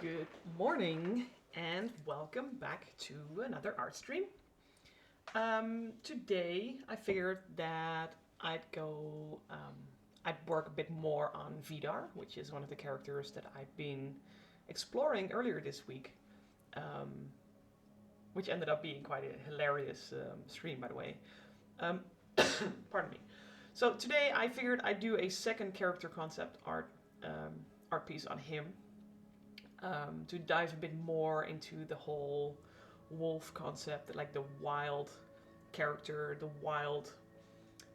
Good morning and welcome back to another art stream. Today I figured that I'd work a bit more on Vidar, which is one of the characters that I've been exploring earlier this week, um, which ended up being quite a hilarious stream, by the way. Um, pardon me. So today I figured I'd do a second character concept art piece on him, to dive a bit more into the whole wolf concept, like the wild character, the wild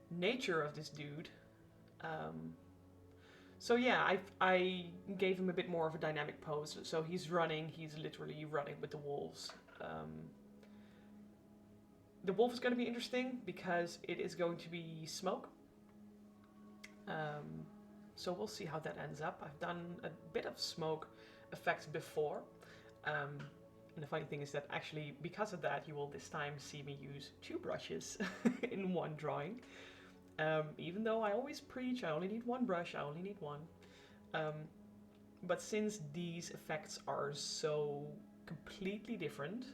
nature of this dude. Um, so yeah, I gave him a bit more of a dynamic pose. So he's running, he's literally running with the wolves. Um, the wolf is going to be interesting because it is going to be smoke. Um, so we'll see how that ends up. I've done a bit of smoke effects before. Um, and the funny thing is that actually, because of that, you will this time see me use two brushes in one drawing. Even though I always preach, I only need one brush, I only need one. Um, but since these effects are so completely different,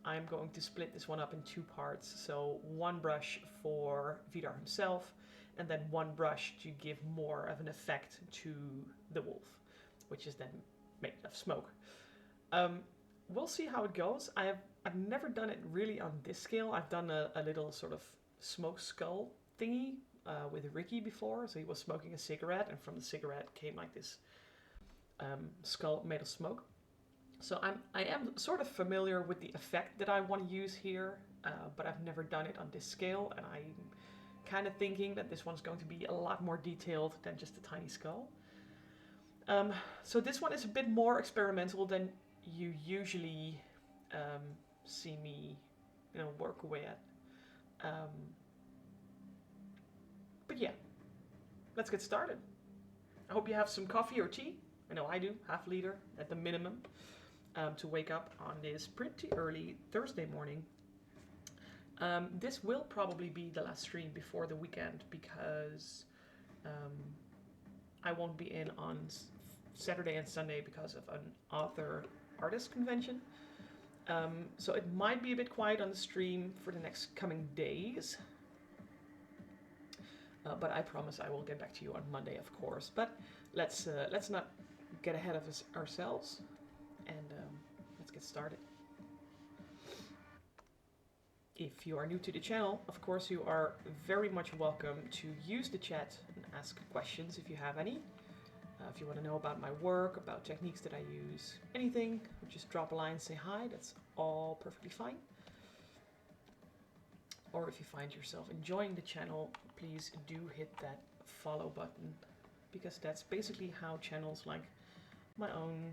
I'm going to split this one up in two parts. So one brush for Vidar himself, and then one brush to give more of an effect to the wolf, which is then made of smoke. Um, we'll see how it goes. I've never done it really on this scale. I've done a little sort of smoke skull thingy with Ricky before. So he was smoking a cigarette, and from the cigarette came like this skull made of smoke. So I am sort of familiar with the effect that I want to use here, but I've never done it on this scale, and I'm kind of thinking that this one's going to be a lot more detailed than just a tiny skull. So this one is a bit more experimental than you usually um, see me, work away at. Um, but yeah, let's get started. I hope you have some coffee or tea. I know I do, half liter at the minimum, to wake up on this pretty early Thursday morning. This will probably be the last stream before the weekend because I won't be in on Saturday and Sunday because of an author artist convention. So it might be a bit quiet on the stream for the next coming days. But I promise I will get back to you on Monday, of course. But let's not get ahead of ourselves, and let's get started. If you are new to the channel, of course you are very much welcome to use the chat and ask questions if you have any. If you want to know about my work, about techniques that I use, anything, just drop a line, say hi, that's all perfectly fine. Or if you find yourself enjoying the channel, please do hit that follow button, because that's basically how channels like my own,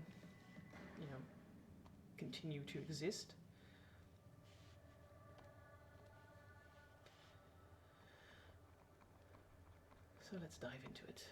continue to exist. So let's dive into it.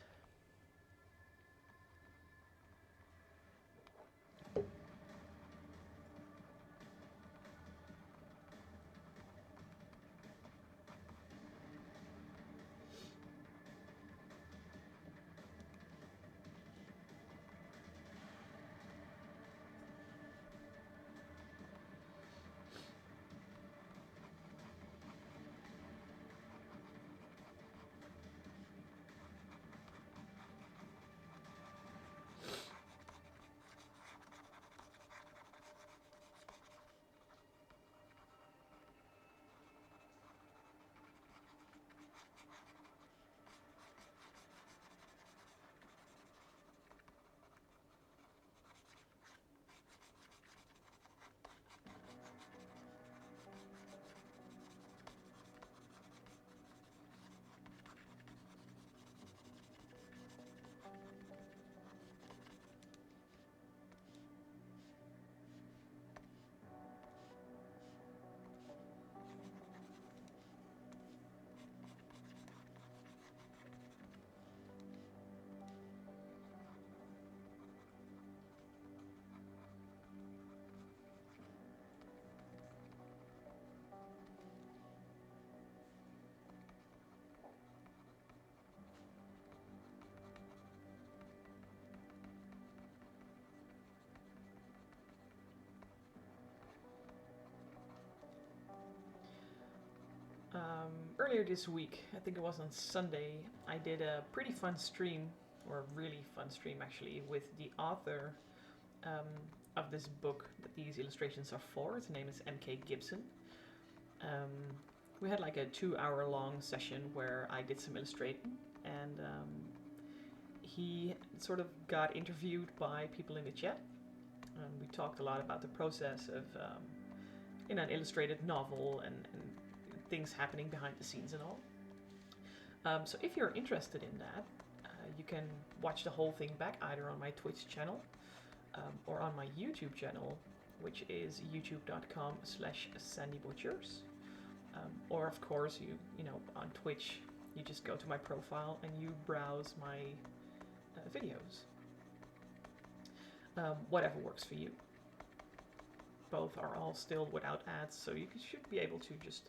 Earlier this week, I think it was on Sunday, I did a pretty fun stream, or a really fun stream actually, with the author um, of this book that these illustrations are for. His name is M.K. Gibson. Um, we had like a 2 hour long session where I did some illustrating, and he sort of got interviewed by people in the chat. We talked a lot about the process of in an illustrated novel and things happening behind the scenes and all. So if you're interested in that, you can watch the whole thing back either on my Twitch channel or on my YouTube channel, which is youtube.com/sandybutchers. Or of course, you know, on Twitch, you just go to my profile and you browse my videos. Whatever works for you. Both are all still without ads, so you should be able to just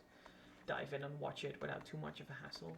dive in and watch it without too much of a hassle.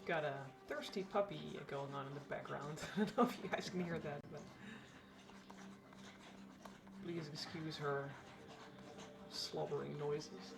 Got a thirsty puppy going on in the background. I don't know if you guys can hear that, but please excuse her slobbering noises.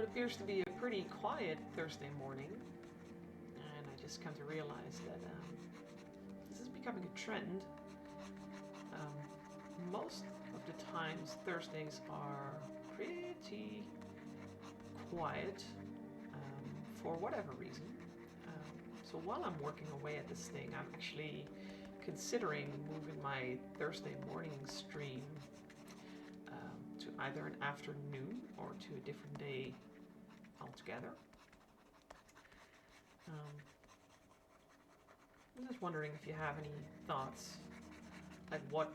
appears to be a pretty quiet Thursday morning, and I just come to realize that this is becoming a trend. Most of the times Thursdays are pretty quiet for whatever reason. So while I'm working away at this thing, I'm actually considering moving my Thursday morning stream to either an afternoon or to a different day altogether. I'm just wondering if you have any thoughts, like what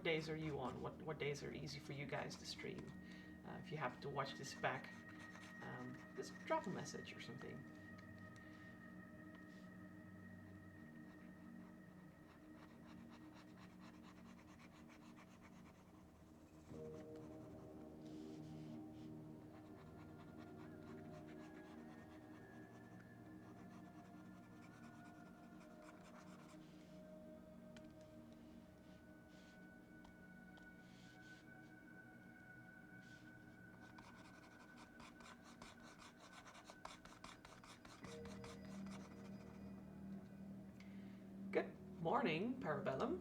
days are you on? What days are easy for you guys to stream? If you happen to watch this back, just drop a message or something. Good morning, Parabellum.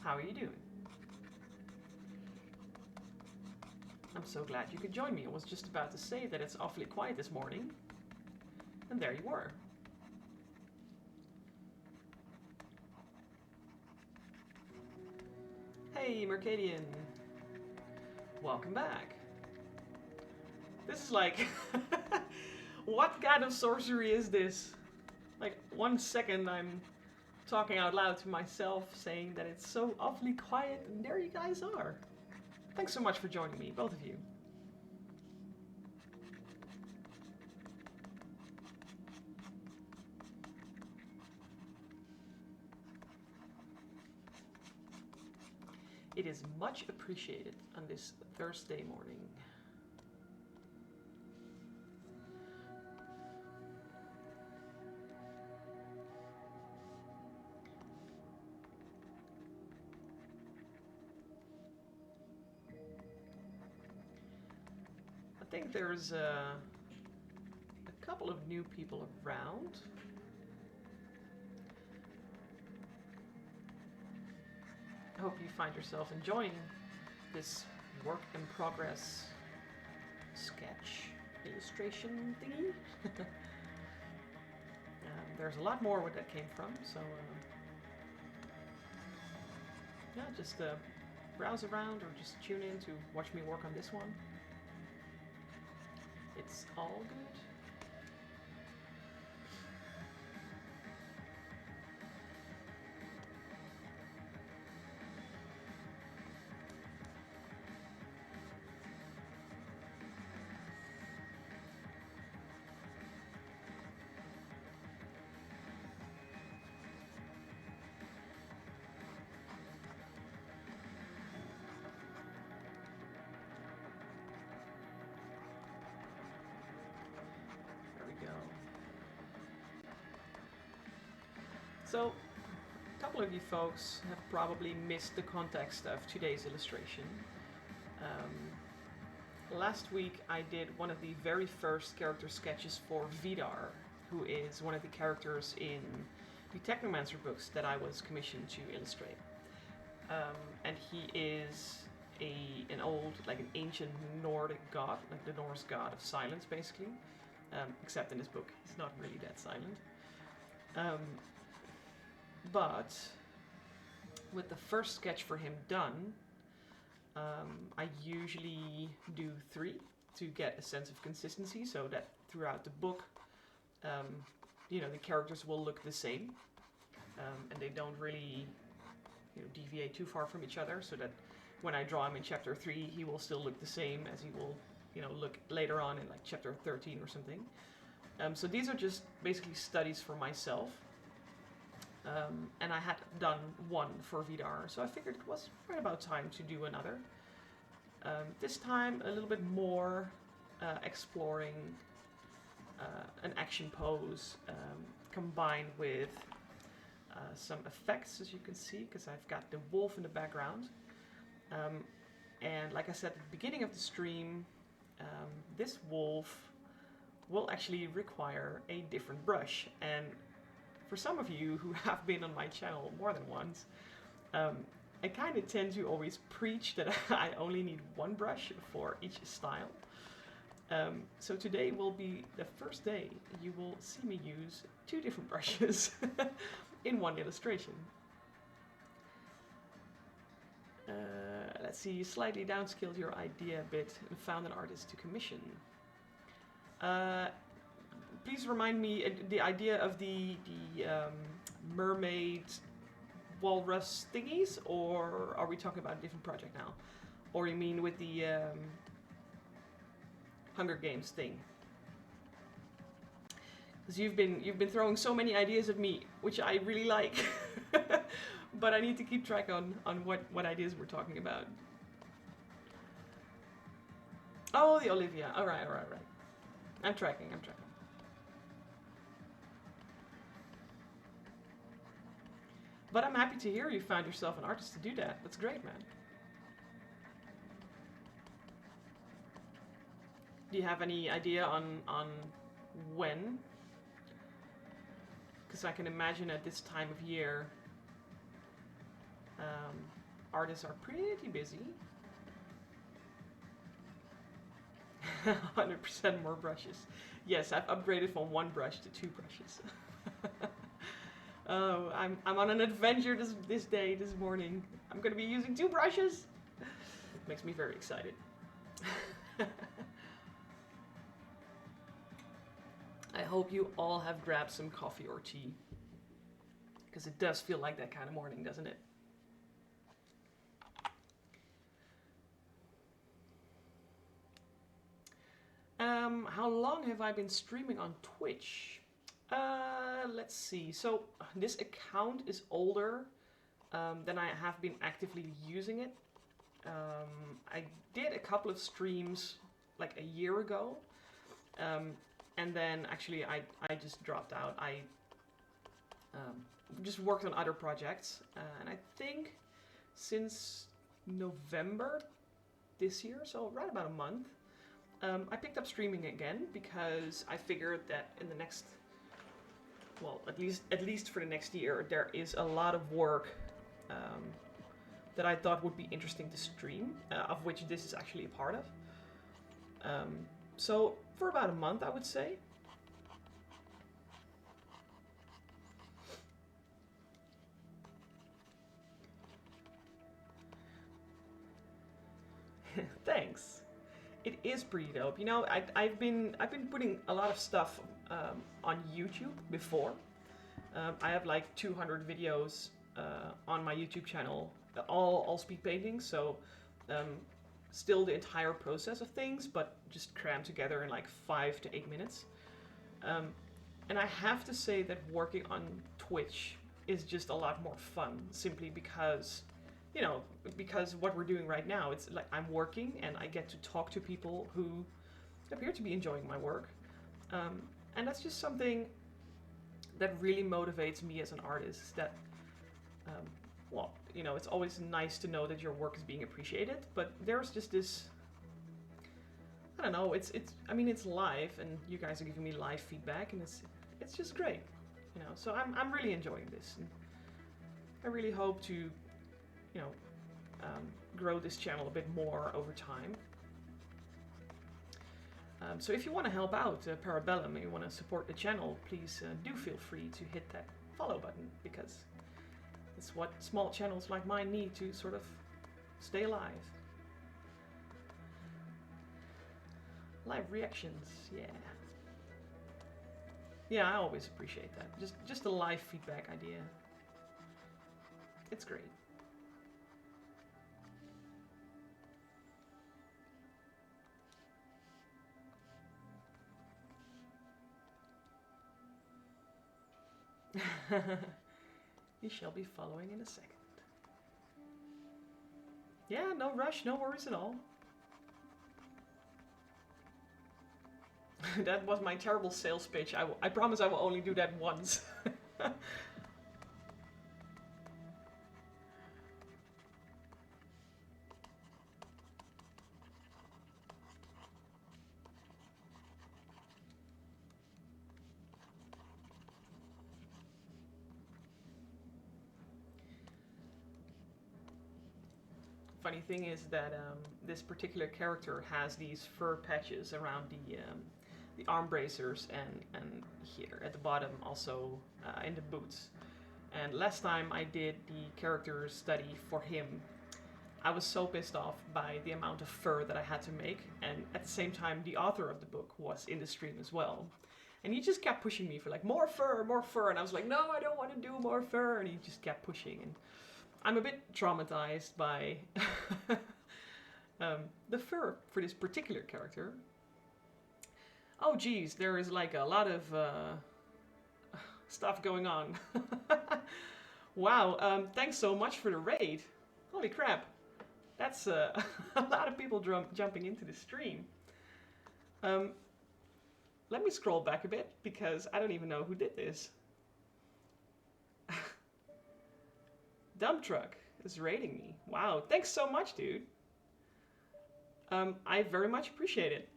How are you doing? I'm so glad you could join me. I was just about to say that it's awfully quiet this morning, and there you were. Hey, Mercadian. Welcome back. This is like... what kind of sorcery is this? Like, 1 second I'm talking out loud to myself, saying that it's so awfully quiet, and there you guys are. Thanks so much for joining me, both of you. It is much appreciated on this Thursday morning. I think there's a couple of new people around. I hope you find yourself enjoying this work in progress sketch illustration thingy. There's a lot more where that came from, so yeah, just browse around or just tune in to watch me work on this one. It's all good. So, a couple of you folks have probably missed the context of today's illustration. Last week I did one of the very first character sketches for Vidar, who is one of the characters in the Technomancer books that I was commissioned to illustrate. And he is an old, like an ancient Nordic god, like the Norse god of silence, basically. Except in this book, he's not really that silent. But with the first sketch for him done, I usually do 3 to get a sense of consistency, so that throughout the book, the characters will look the same, and they don't really deviate too far from each other, so that when I draw him in chapter 3, he will still look the same as he will look later on in like chapter 13 or something. So these are just basically studies for myself. And I had done one for Vidar, so I figured it was right about time to do another. This time a little bit more exploring an action pose combined with some effects, as you can see, because I've got the wolf in the background. And like I said at the beginning of the stream, this wolf will actually require a different brush. And for some of you who have been on my channel more than once, I kind of tend to always preach that I only need one brush for each style. So today will be the first day you will see me use 2 different brushes in one illustration. Let's see, you slightly downscaled your idea a bit and found an artist to commission. Please remind me the idea of the mermaid walrus thingies, or are we talking about a different project now? Or you mean with the Hunger Games thing? Because you've been throwing so many ideas at me, which I really like. But I need to keep track on what ideas we're talking about. Oh, the Olivia. All right. I'm tracking. But I'm happy to hear you found yourself an artist to do that. That's great, man. Do you have any idea on when? Because I can imagine at this time of year, artists are pretty busy. 100% more brushes. Yes, I've upgraded from 1 brush to 2 brushes. Oh, I'm on an adventure this morning. I'm going to be using 2 brushes. Makes me very excited. I hope you all have grabbed some coffee or tea. Because it does feel like that kind of morning, doesn't it? How long have I been streaming on Twitch? Let's see. So this account is older than I have been actively using it. I did a couple of streams like a year ago. And then actually I just dropped out. I just worked on other projects. And I think since November this year, so right about a month, I picked up streaming again because I figured that in the next, well, at least for the next year, there is a lot of work that I thought would be interesting to stream, of which this is actually a part of. So for about a month, I would say. Thanks. It is pretty dope. You know, I've been putting a lot of stuff on YouTube before. I have like 200 videos on my YouTube channel, all speed paintings. So still the entire process of things, but just crammed together in like 5 to 8 minutes. And I have to say that working on Twitch is just a lot more fun, simply because, you know, because what we're doing right now, it's like I'm working and I get to talk to people who appear to be enjoying my work. And that's just something that really motivates me as an artist, that, well, you know, it's always nice to know that your work is being appreciated, but there's just this, I don't know, I mean, it's live and you guys are giving me live feedback and it's just great, you know, so I'm really enjoying this. And I really hope to, you know, grow this channel a bit more over time. So if you want to help out Parabellum and you want to support the channel, please do feel free to hit that follow button, because it's what small channels like mine need to sort of stay alive. Live reactions, yeah. Yeah, I always appreciate that. Just a live feedback idea. It's great. You shall be following in a second. Yeah, no rush, no worries at all. That was my terrible sales pitch. I promise I will only do that once. Funny thing is that this particular character has these fur patches around the arm bracers and here at the bottom, also in the boots. And last time I did the character study for him, I was so pissed off by the amount of fur that I had to make, and at the same time the author of the book was in the stream as well. And he just kept pushing me for like more fur, and I was like, no, I don't want to do more fur, and he just kept pushing. And I'm a bit traumatized by the fur for this particular character. Oh geez, there is like a lot of stuff going on. Wow, thanks so much for the raid. Holy crap, that's a lot of people jumping into the stream. Let me scroll back a bit because I don't even know who did this. Dump Truck is raiding me. Wow, thanks so much, dude. I very much appreciate it.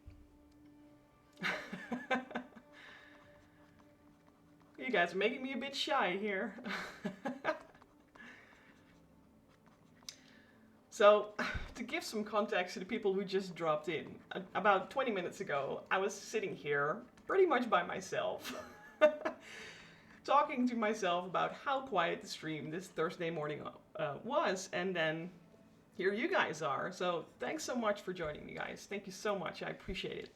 You guys are making me a bit shy here. So, to give some context to the people who just dropped in, about 20 minutes ago, I was sitting here pretty much by myself, talking to myself about how quiet the stream this Thursday morning was, and then here you guys are. So, thanks so much for joining me, guys. Thank you so much. I appreciate it.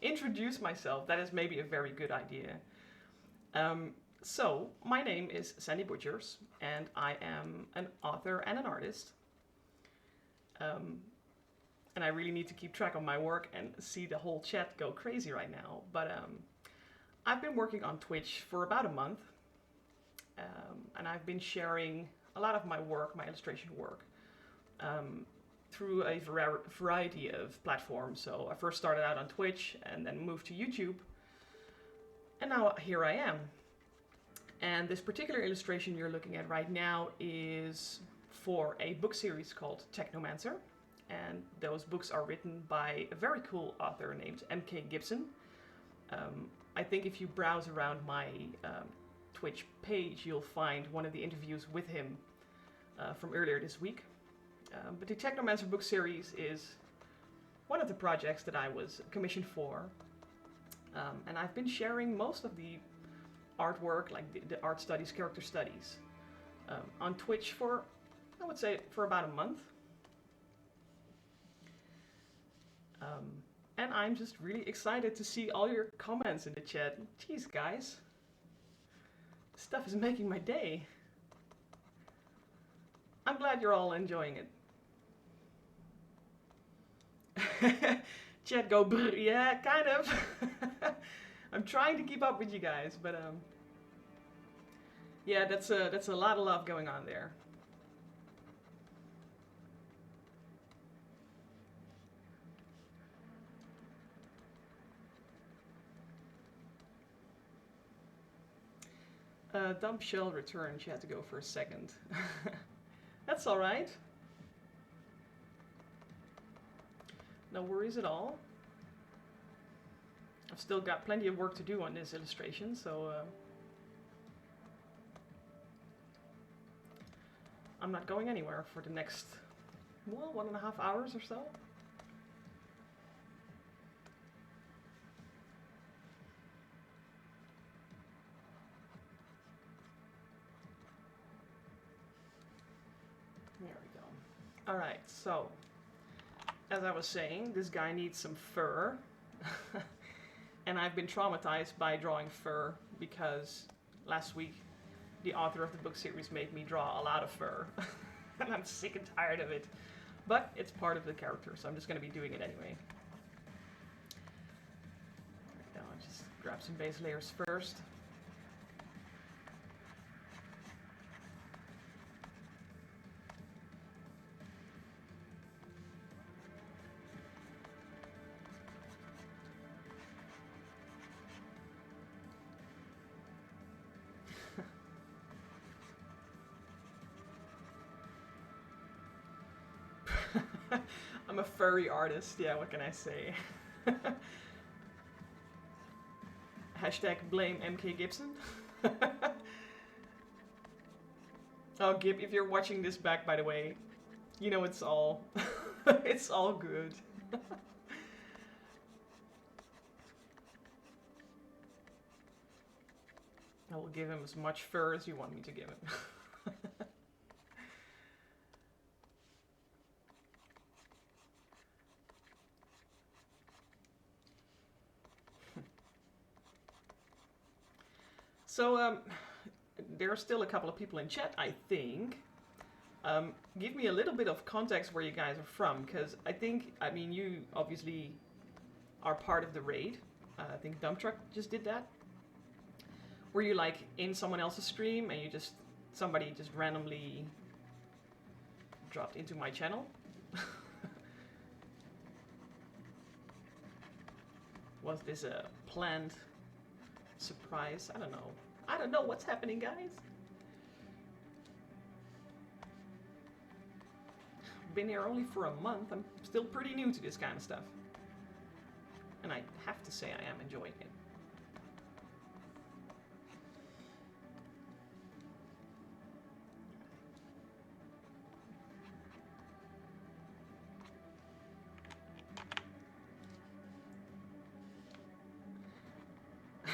Introduce myself. That is maybe a very good idea. So, my name is Sandy Butchers, and I am an author and an artist. And I really need to keep track of my work and see the whole chat go crazy right now. But I've been working on Twitch for about a month, and I've been sharing a lot of my work, my illustration work, through a variety of platforms. So I first started out on Twitch and then moved to YouTube, and now here I am. And this particular illustration you're looking at right now is for a book series called Technomancer. And those books are written by a very cool author named M.K. Gibson. I think if you browse around my Twitch page, you'll find one of the interviews with him from earlier this week. But the Technomancer book series is one of the projects that I was commissioned for. And I've been sharing most of the artwork, like the art studies, character studies, on Twitch for, I would say, for about a month. And I'm just really excited to see all your comments in the chat. Jeez, guys. This stuff is making my day. I'm glad you're all enjoying it. Chat go brr. Yeah, kind of. I'm trying to keep up with you guys, but yeah, that's a lot of love going on there. Dump shell return. She had to go for a second. That's all right. No worries at all. I've still got plenty of work to do on this illustration, so I'm not going anywhere for the next, well, 1.5 hours or so. There we go. All right, so as I was saying, this guy needs some fur. And I've been traumatized by drawing fur because last week the author of the book series made me draw a lot of fur. And I'm sick and tired of it. But it's part of the character, so I'm just going to be doing it anyway. Now I'll just grab some base layers first. I'm a furry artist, yeah, what can I say? Hashtag blame MK Gibson. Oh, Gib, if you're watching this back, by the way, you know it's all, it's all good. I will give him as much fur as you want me to give him. So, there are still a couple of people in chat, I think. Give me a little bit of context where you guys are from, because I mean, you obviously are part of the raid. I think Dump Truck just did that. Were you like in someone else's stream and somebody just randomly dropped into my channel? Was this a planned surprise? I don't know. I don't know what's happening, guys. Been here only for a month. I'm still pretty new to this kind of stuff. And I have to say I am enjoying it.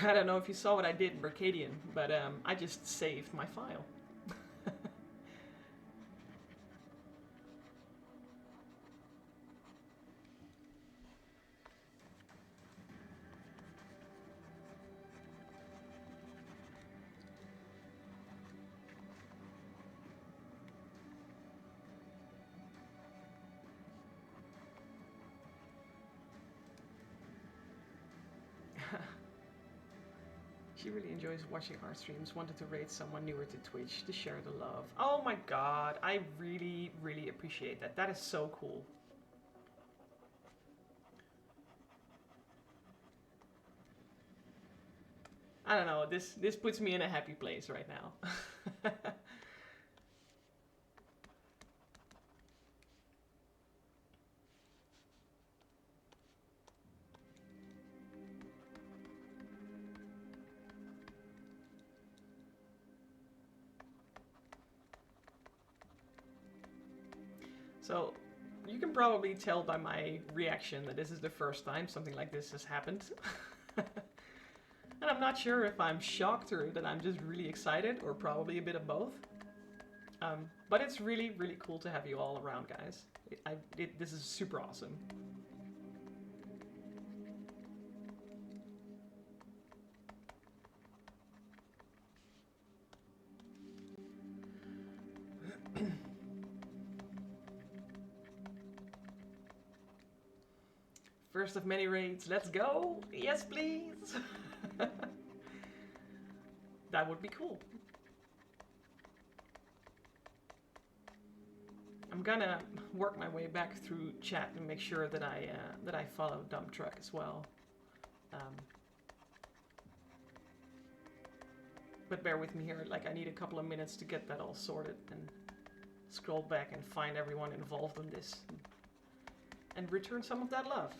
I don't know if you saw what I did in Mercadian, but I just saved my file. She really enjoys watching our streams, wanted to raid someone newer to Twitch to share the love. Oh my god, I really, really appreciate that. That is so cool. I don't know, this puts me in a happy place right now. So, you can probably tell by my reaction that this is the first time something like this has happened. And I'm not sure if I'm shocked or that I'm just really excited, or probably a bit of both. But it's really, really cool to have you all around, guys. This is super awesome. First of many raids, let's go! Yes, please! That would be cool. I'm gonna work my way back through chat and make sure that I follow Dump Truck as well. But bear with me here, like I need a couple of minutes to get that all sorted and scroll back and find everyone involved in this and return some of that love.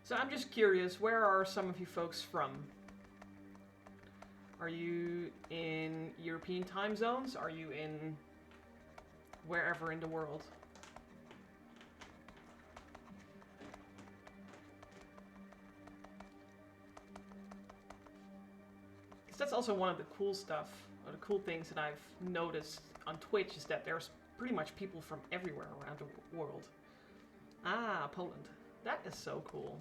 So I'm just curious, where are some of you folks from? Are you in European time zones? Are you in wherever in the world? Because that's also one of the cool stuff, or the cool things that I've noticed on Twitch, is that there's pretty much people from everywhere around the world. Ah, Poland. That is so cool.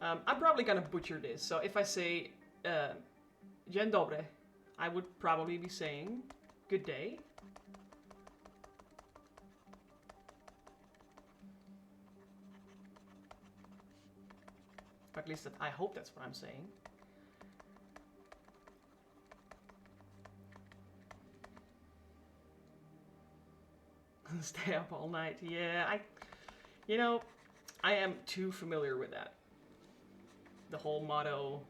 I'm probably gonna butcher this, so if I say Dzień dobry, I would probably be saying good day. Or at least I hope that's what I'm saying. Stay up all night. Yeah, you know, I am too familiar with that. The whole motto,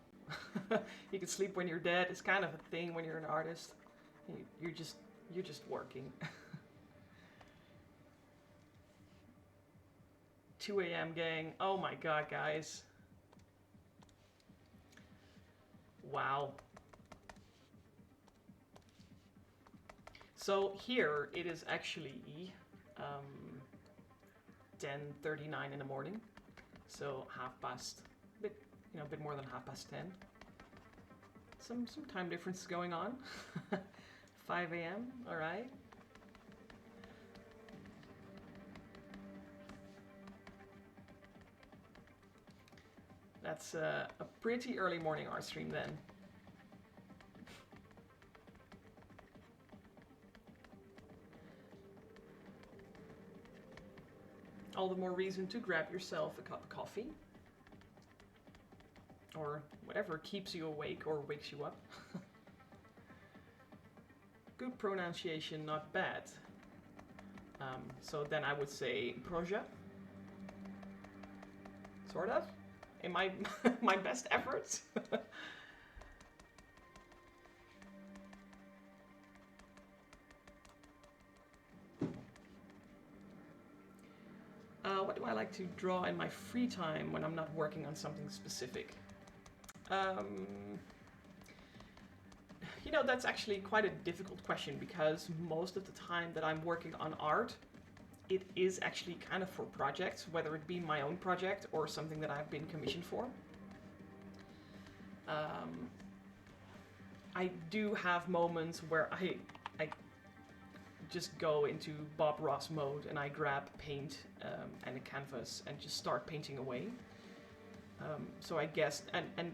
you can sleep when you're dead, is kind of a thing when you're an artist. You're just working. 2 a.m. gang. Oh my god, guys. Wow. So here it is actually 10:39 in the morning. So a bit more than 10:30. Some time difference going on. 5 a.m. All right. That's a pretty early morning art stream then. All the more reason to grab yourself a cup of coffee. Or whatever keeps you awake or wakes you up. Good pronunciation, not bad. So then I would say projet. Sort of. In my my best efforts. What do I like to draw in my free time when I'm not working on something specific? That's actually quite a difficult question because most of the time that I'm working on art, it is actually kind of for projects, whether it be my own project or something that I've been commissioned for. I do have moments where I just go into Bob Ross mode and I grab paint and a canvas and just start painting away. So I guess, and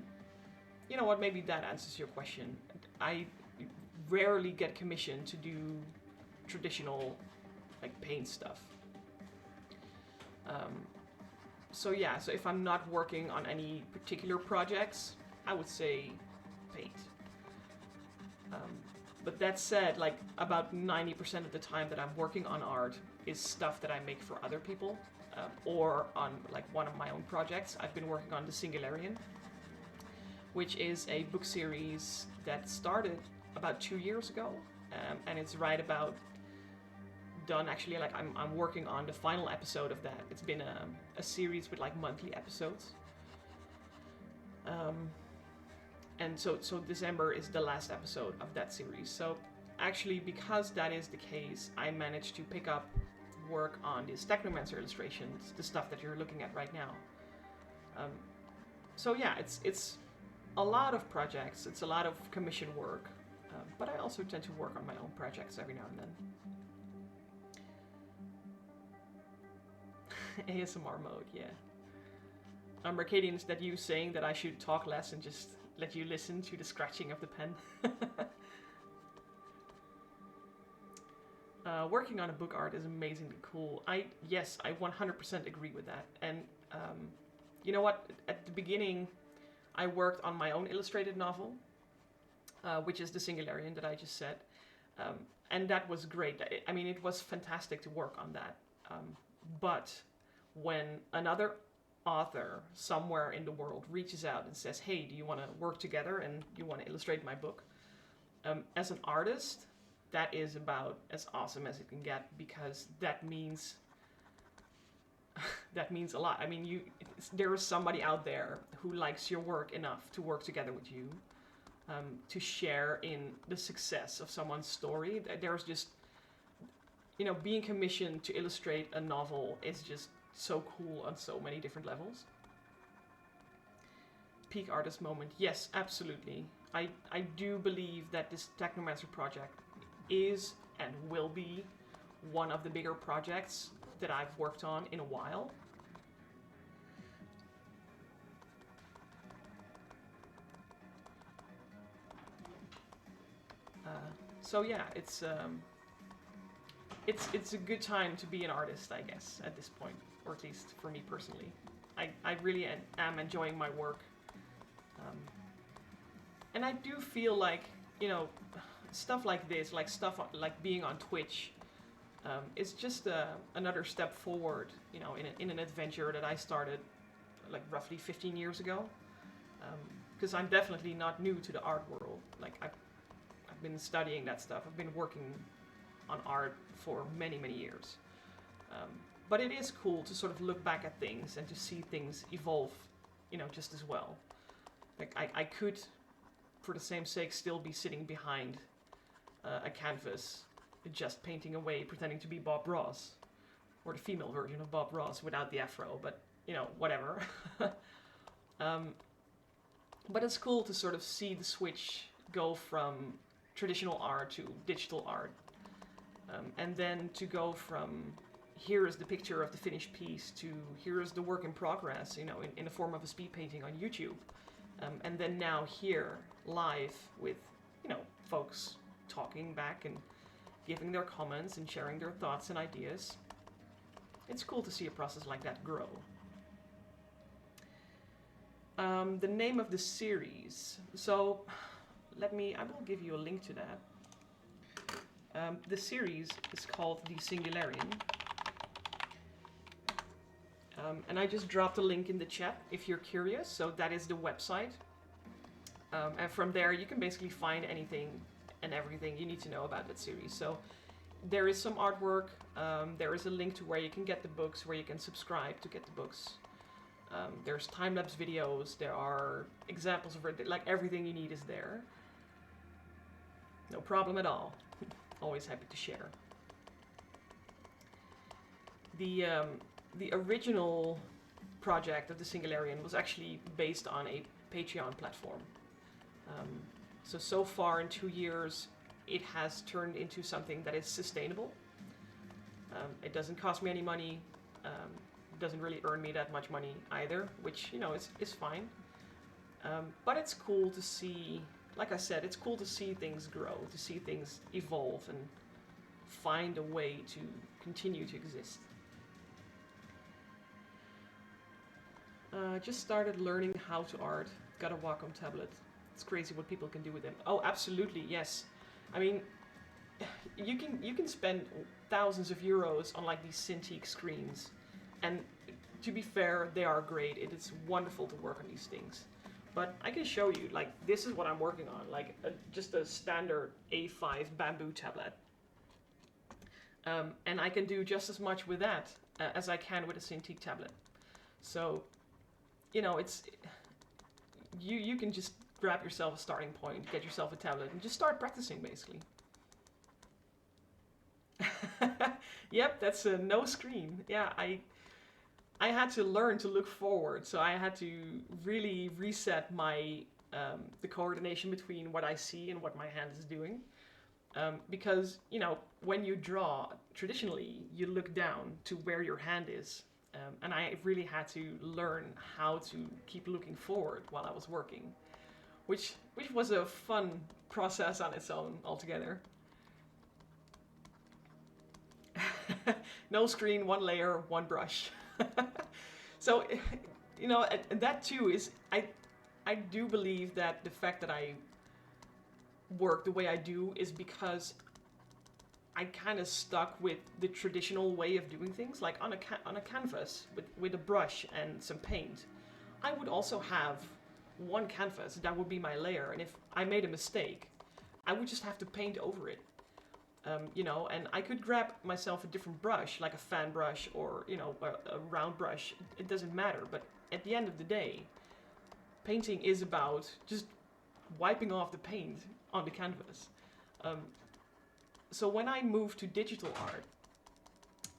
you know what, maybe that answers your question. I rarely get commissioned to do traditional like paint stuff. So if I'm not working on any particular projects, I would say paint. But that said, like about 90% of the time that I'm working on art is stuff that I make for other people, or on like one of my own projects. I've been working on The Singularian, which is a book series that started about 2 years ago, and it's right about done actually. Like I'm working on the final episode of that. It's been a series with like monthly episodes. And so December is the last episode of that series. So actually, because that is the case, I managed to pick up work on these Technomancer illustrations, the stuff that you're looking at right now. It's a lot of projects. It's a lot of commission work, but I also tend to work on my own projects every now and then. ASMR mode, yeah. Mercadian, is that you saying that I should talk less and just let you listen to the scratching of the pen? Working on a book art is amazingly cool. I 100% agree with that. And you know what? At the beginning, I worked on my own illustrated novel, which is The Singularian that I just said. And that was great. I mean, it was fantastic to work on that. But when another author somewhere in the world reaches out and says, hey, do you want to work together and you want to illustrate my book? As an artist, that is about as awesome as it can get, because that means a lot. I mean, there is somebody out there who likes your work enough to work together with you, to share in the success of someone's story. There's just, being commissioned to illustrate a novel is just so cool on so many different levels. Peak artist moment. Yes, absolutely. I do believe that this Technomancer project is and will be one of the bigger projects that I've worked on in a while. It's a good time to be an artist, I guess, at this point, or at least for me personally. I really am enjoying my work. And I do feel like, stuff like this, like stuff like being on Twitch, It's just another step forward, you know, in an adventure that I started like roughly 15 years ago. Because I'm definitely not new to the art world. Like I've been studying that stuff. I've been working on art for many, many years. But it is cool to sort of look back at things and to see things evolve, you know, just as well. Like I could, for the same sake, still be sitting behind a canvas, just painting away, pretending to be Bob Ross, or the female version of Bob Ross without the afro. But you know, whatever. But it's cool to sort of see the switch go from traditional art to digital art, and then to go from here is the picture of the finished piece to here is the work in progress, you know, in the form of a speed painting on YouTube, and then now here live with, you know, folks talking back and giving their comments and sharing their thoughts and ideas. It's cool to see a process like that grow. The name of the series. So, I will give you a link to that. The series is called The Singularian. And I just dropped a link in the chat if you're curious. So that is the website. And from there you can basically find anything and everything you need to know about that series. So there is some artwork. There is a link to where you can get the books, where you can subscribe to get the books. There's time-lapse videos, there are examples of it, like everything you need is there. No problem at all. Always happy to share. The original project of the Singularian was actually based on a Patreon platform. So far in 2 years, it has turned into something that is sustainable. It doesn't cost me any money. Doesn't really earn me that much money either, which, you know, is fine. But it's cool to see, like I said, it's cool to see things grow, to see things evolve and find a way to continue to exist. Just started learning how to art. Got a Wacom tablet. It's crazy what people can do with them. Oh, absolutely, yes. I mean, you can spend thousands of euros on like these Cintiq screens. And to be fair, they are great. It is wonderful to work on these things. But I can show you, like, this is what I'm working on, like just a standard A5 bamboo tablet. And I can do just as much with that as I can with a Cintiq tablet. So, you know, you can just grab yourself a starting point, get yourself a tablet, and just start practicing, basically. Yep, that's a no screen. Yeah, I had to learn to look forward, so I had to really reset my the coordination between what I see and what my hand is doing. Because, you know, when you draw, traditionally, you look down to where your hand is. And I really had to learn how to keep looking forward while I was working, which was a fun process on its own altogether. No screen, one layer, one brush. So, you know, and that too is, I do believe that the fact that I work the way I do is because I kind of stuck with the traditional way of doing things, like on a canvas with a brush and some paint. I would also have one canvas that would be my layer, and if I made a mistake, I would just have to paint over it. You know, and I could grab myself a different brush, like a fan brush or, you know, a round brush. It doesn't matter, but at the end of the day, painting is about just wiping off the paint on the canvas. So when I moved to digital art,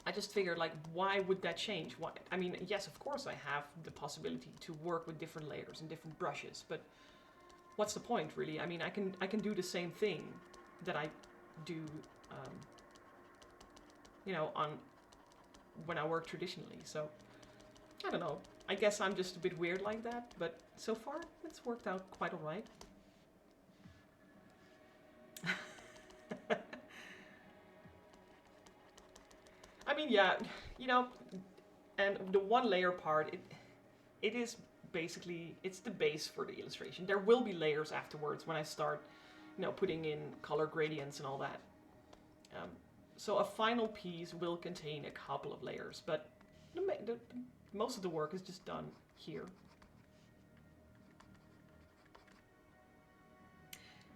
I just figured, like, why would that change? Why? I mean, yes, of course I have the possibility to work with different layers and different brushes, but what's the point, really? I mean, I can do the same thing that I do, you know, when I work traditionally. So I don't know. I guess I'm just a bit weird like that, but so far it's worked out quite all right. I mean, yeah, you know, and the one layer part, it is basically, it's the base for the illustration. There will be layers afterwards when I start, you know, putting in color gradients and all that. So a final piece will contain a couple of layers, but most of the work is just done here.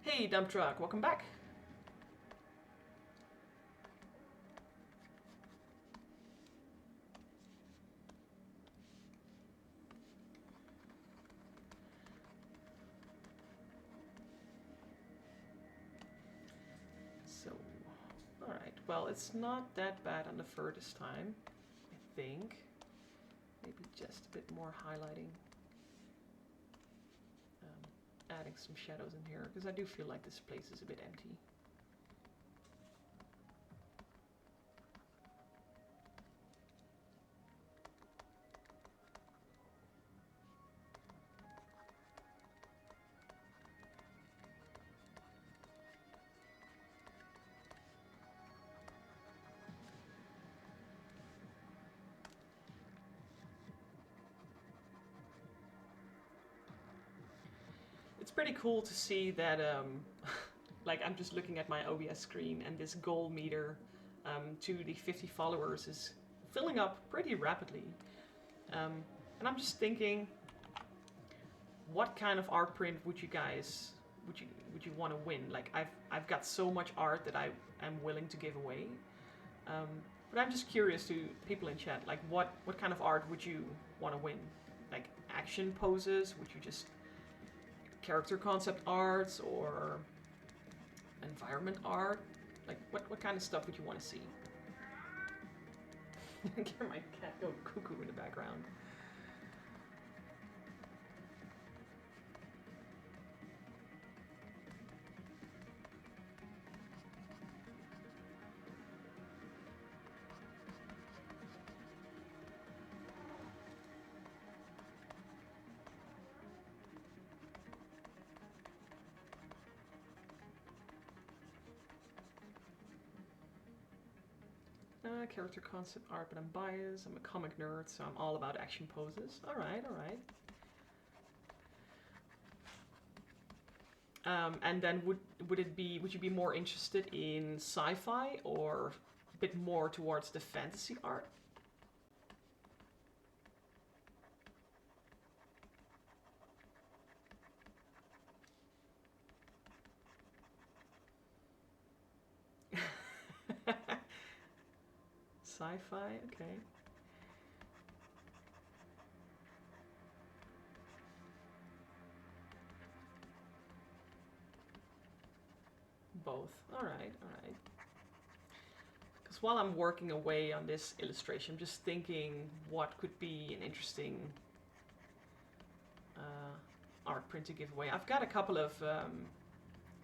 Hey, Dump Truck, welcome back. So, alright, well, it's not that bad on the furthest time, I think. Maybe just a bit more highlighting. Adding some shadows in here, because I do feel like this place is a bit empty. It's pretty cool to see that, like I'm just looking at my OBS screen and this goal meter to the 50 followers is filling up pretty rapidly. And I'm just thinking, what kind of art print would you guys, would you want to win? Like I've got so much art that I am willing to give away. But I'm just curious to people in chat, like what kind of art would you want to win? Like action poses? Would you just character concept arts or environment art? Like what kind of stuff would you want to see? Hear my cat go cuckoo in the background. Character concept art, but I'm biased. I'm a comic nerd, so I'm all about action poses. All right, all right. And then would you be more interested in sci-fi or a bit more towards the fantasy art? Sci-fi, okay. Both. All right, all right. Because while I'm working away on this illustration, I'm just thinking what could be an interesting art print to give away. I've got a couple of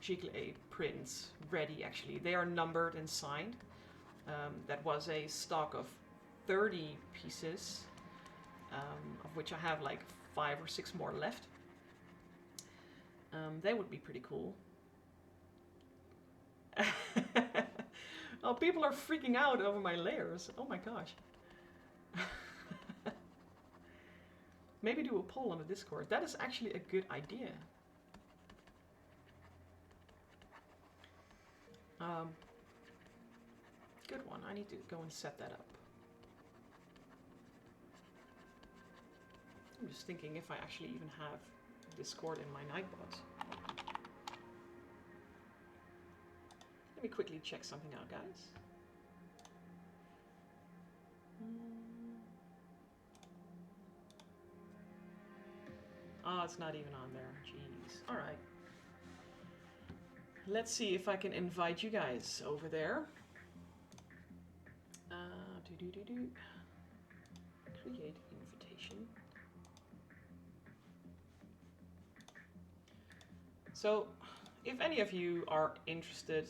Giclée prints ready, actually. They are numbered and signed. That was a stock of 30 pieces, of which I have like 5 or 6 more left. They would be pretty cool. Oh, people are freaking out over my layers. Oh my gosh. Maybe do a poll on the Discord. That is actually a good idea. Good one. I need to go and set that up. I'm just thinking if I actually even have Discord in my Nightbot. Let me quickly check something out, guys. Oh, it's not even on there. Jeez. All right. Let's see if I can invite you guys over there. Create invitation. So, if any of you are interested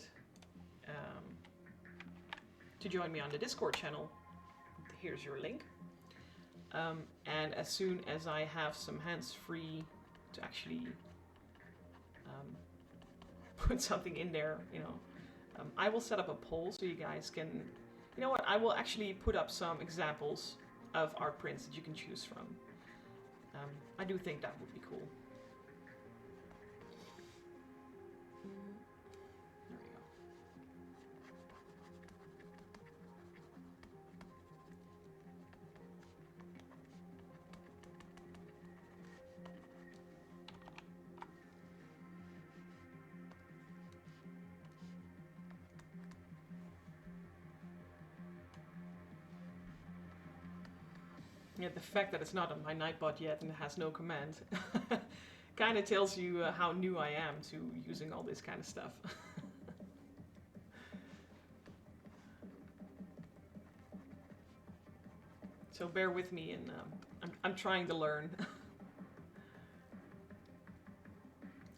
to join me on the Discord channel, here's your link. And as soon as I have some hands free to actually put something in there, you know, I will set up a poll so you guys can, you know what, I will actually put up some examples of art prints that you can choose from. I do think that would be cool. There we Yeah, the fact that it's not on my Nightbot yet and it has no command kind of tells you how new I am to using all this kind of stuff. So bear with me, and I'm trying to learn.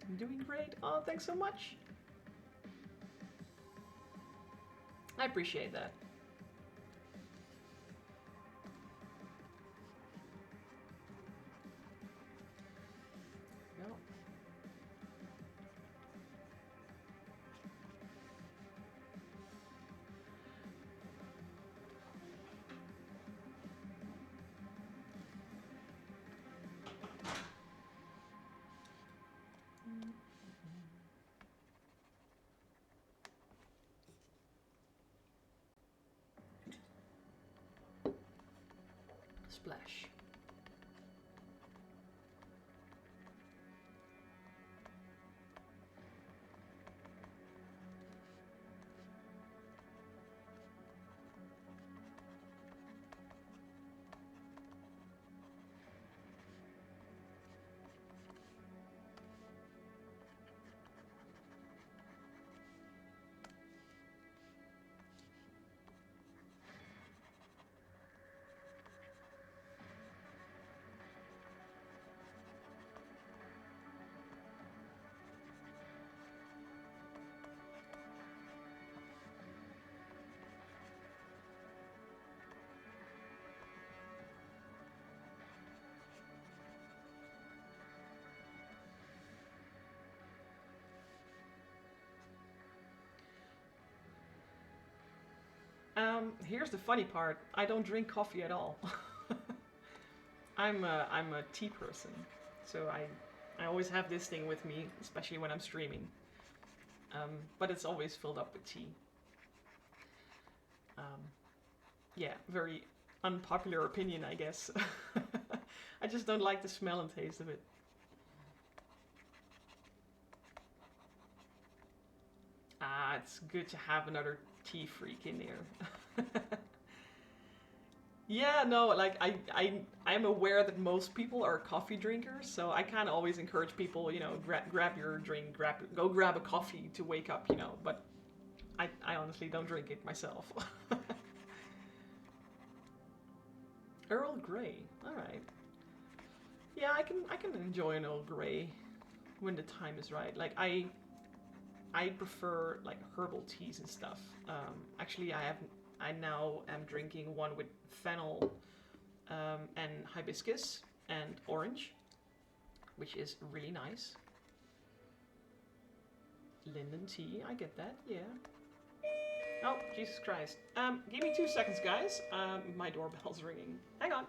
I'm doing great. Oh, thanks so much. I appreciate that. No. Splash. Here's the funny part. I don't drink coffee at all. I'm a tea person, so I always have this thing with me, especially when I'm streaming. But it's always filled up with tea. Um, yeah, very unpopular opinion, I guess. I just don't like the smell and taste of it. Ah, it's good to have another tea freak in there. Yeah, no, like I'm aware that most people are coffee drinkers, so I kind of always encourage people, grab your drink, go grab a coffee to wake up, But I honestly don't drink it myself. Earl Grey, all right. Yeah, I can enjoy an Earl Grey when the time is right. Like I prefer like herbal teas and stuff. Actually, I now am drinking one with fennel and hibiscus and orange, which is really nice. Linden tea, I get that, yeah. Oh, Jesus Christ. Give me 2 seconds, guys. My doorbell's ringing. Hang on.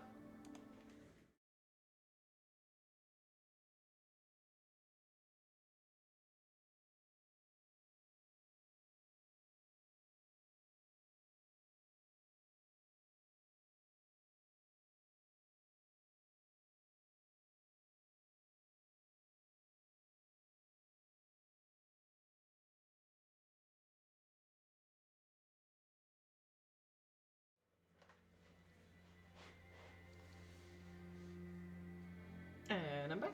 And I'm back.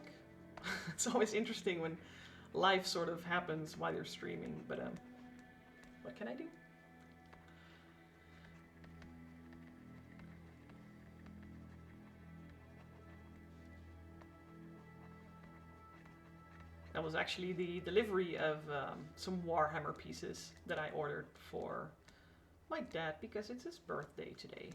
It's always interesting when life sort of happens while you're streaming, but what can I do? That was actually the delivery of some Warhammer pieces that I ordered for my dad because it's his birthday today.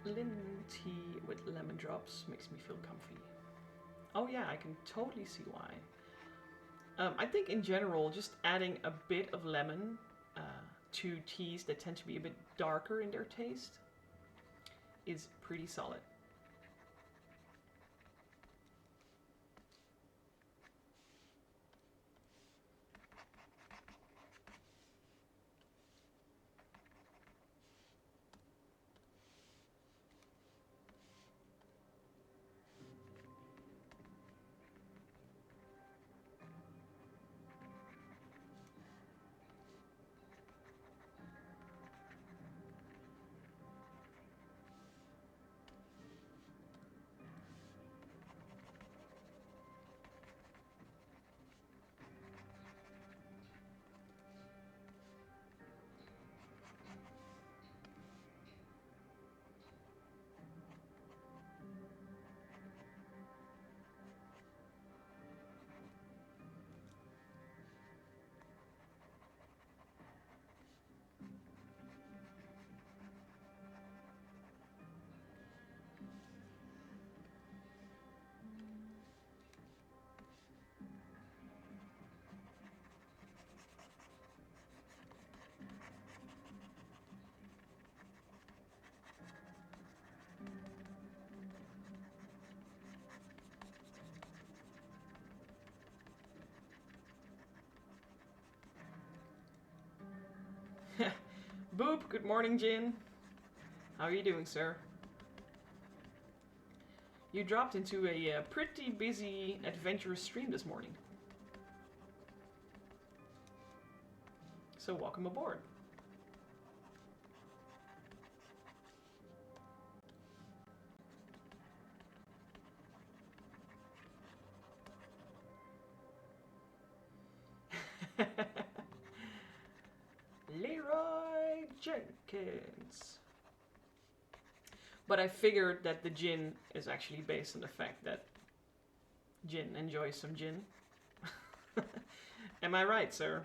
Linden tea with lemon drops makes me feel comfy. Oh yeah, I can totally see why. I think in general, just adding a bit of lemon to teas that tend to be a bit darker in their taste is pretty solid. Boop, good morning, Jin. How are you doing, sir? You dropped into a pretty busy, adventurous stream this morning. So welcome aboard. Leroy Jenkins. But I figured that the gin is actually based on the fact that Jin enjoys some gin. Am I right, sir?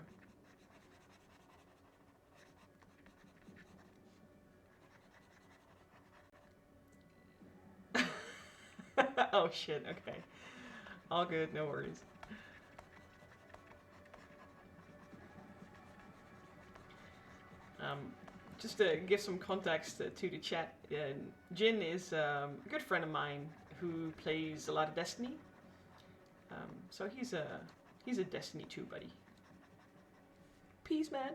Oh shit, okay. All good, no worries. Just to give some context to the chat, Jin is a good friend of mine who plays a lot of Destiny. So he's a Destiny 2 buddy. Peace, man.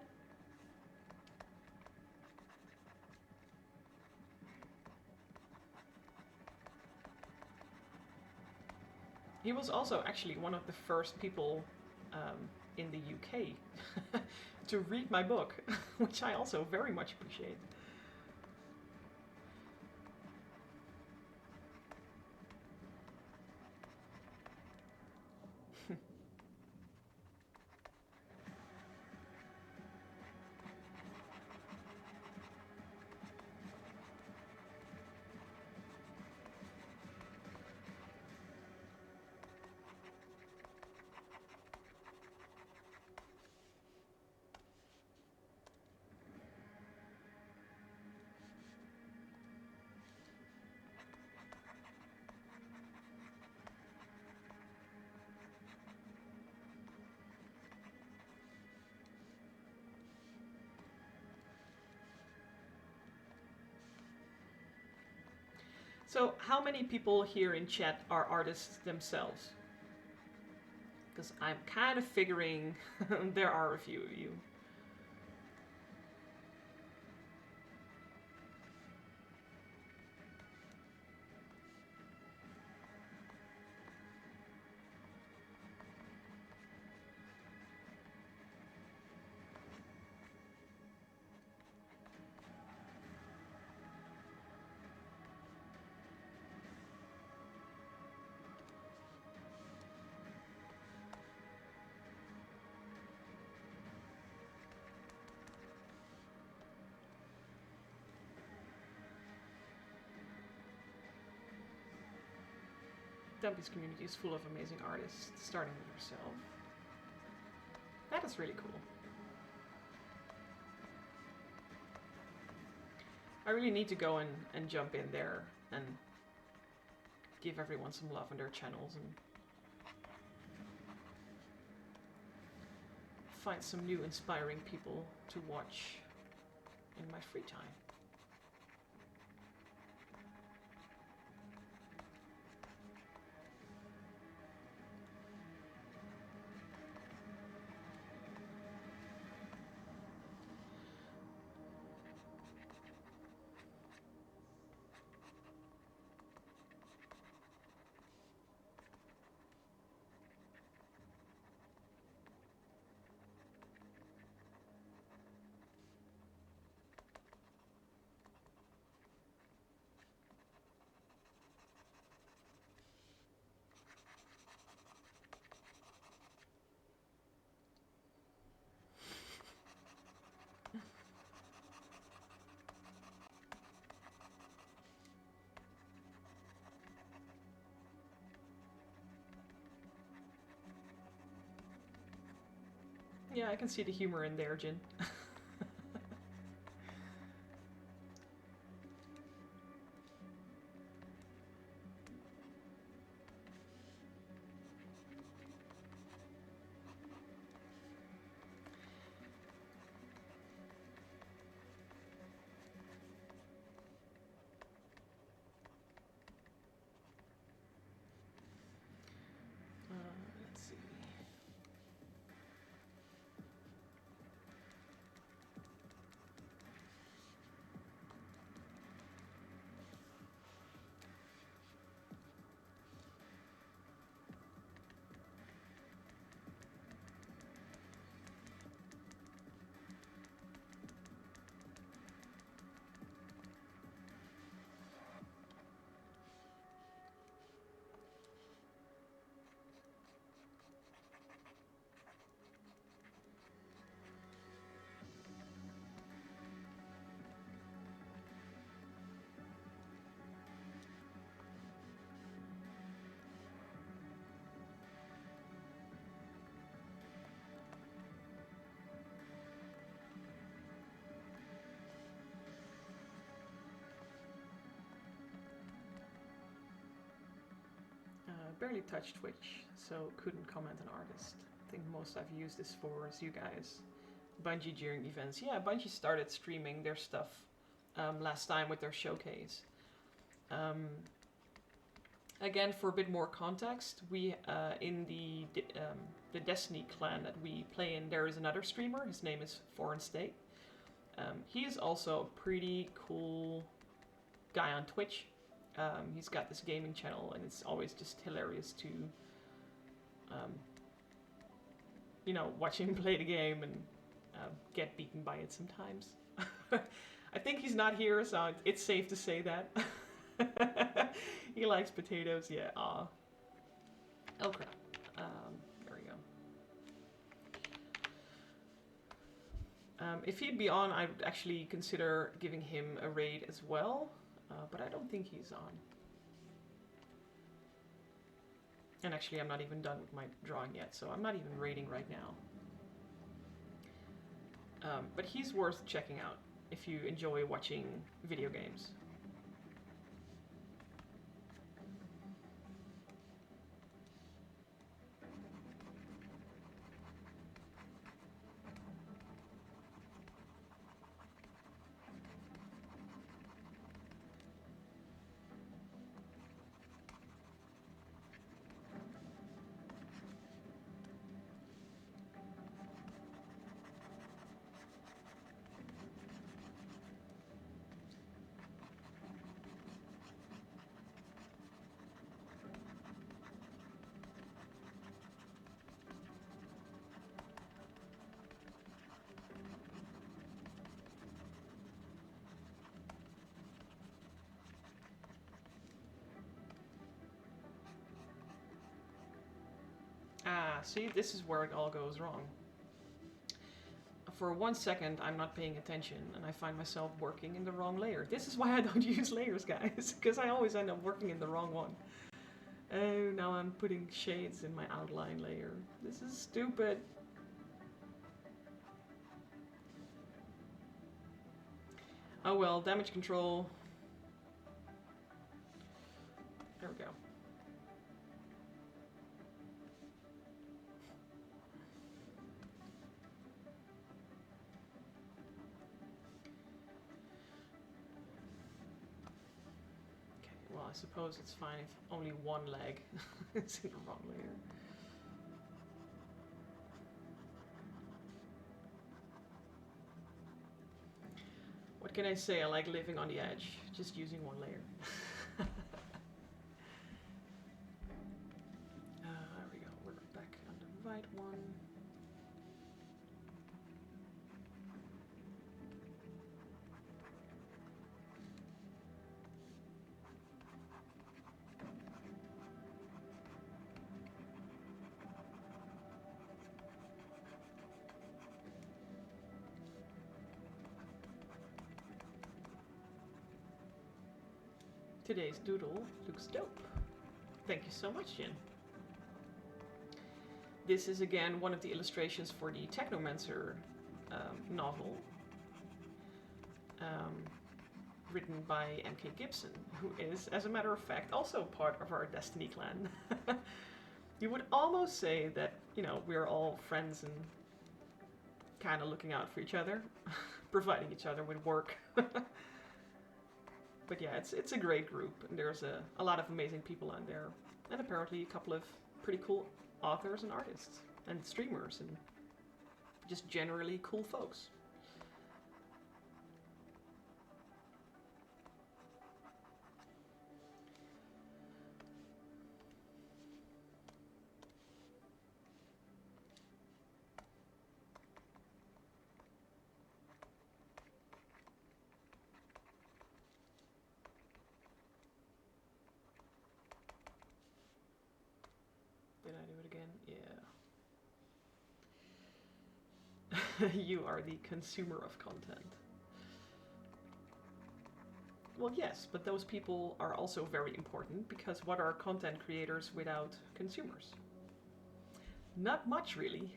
He was also actually one of the first people in the UK to read my book, which I also very much appreciate. So, how many people here in chat are artists themselves? Because I'm kind of figuring there are a few of you. Dumpy's community is full of amazing artists, starting with yourself. That is really cool. I really need to go and jump in there and give everyone some love on their channels and find some new inspiring people to watch in my free time. Yeah, I can see the humor in there, Jin. Let's see. barely touch Twitch, so couldn't comment on artist. I think most I've used this for is you guys. Bungie during events. Yeah, Bungie started streaming their stuff last time with their showcase. Again, for a bit more context, we in the Destiny clan that we play in, there is another streamer. His name is Foreign State. He is also a pretty cool guy on Twitch. He's got this gaming channel, and it's always just hilarious to, you know, watch him play the game and get beaten by it sometimes. I think he's not here, so it's safe to say that. He likes potatoes, yeah. Aw. Oh crap. There we go. If he'd be on, I would actually consider giving him a raid as well, but I don't think he's on. And actually, I'm not even done with my drawing yet, so I'm not even raiding right now. But he's worth checking out if you enjoy watching video games. Ah, see, this is where it all goes wrong. For 1 second, I'm not paying attention, and I find myself working in the wrong layer. This is why I don't use layers, guys, because I always end up working in the wrong one. Oh, now I'm putting shades in my outline layer. This is stupid. Oh well, damage control. There we go. Well, I suppose it's fine if only one leg is in the wrong layer. What can I say? I like living on the edge, just using one layer. There we go. We're back on the right one. Today's doodle looks dope. Thank you so much, Jin. This is again one of the illustrations for the Technomancer novel, written by M.K. Gibson, who is, as a matter of fact, also part of our Destiny clan. You would almost say that, you know, we're all friends and kind of looking out for each other, providing each other with work. But yeah, it's a great group, and there's a lot of amazing people on there, and apparently a couple of pretty cool authors and artists, and streamers, and just generally cool folks. Did I do it again? Yeah. You are the consumer of content. Well, yes, but those people are also very important, because what are content creators without consumers? Not much, really.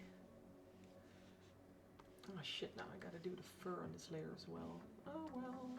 Oh shit, now I gotta do the fur on this layer as well. Oh well.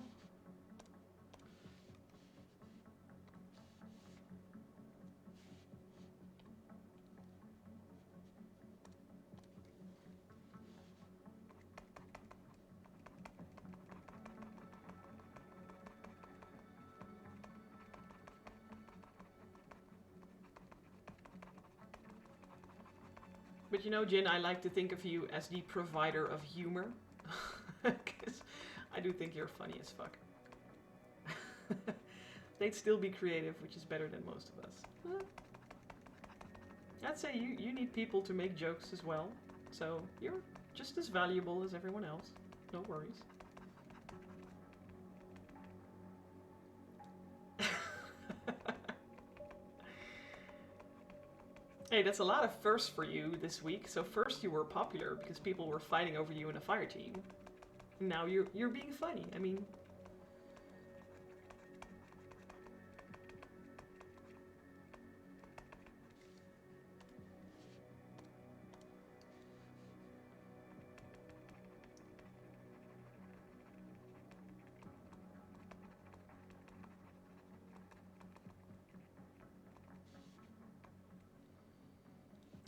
But you know, Jin, I like to think of you as the provider of humor. Because I do think you're funny as fuck. They'd still be creative, which is better than most of us. I'd say you need people to make jokes as well. So you're just as valuable as everyone else. No worries. Hey, that's a lot of firsts for you this week. So first you were popular because people were fighting over you in a fire team. Now you're being funny. I mean,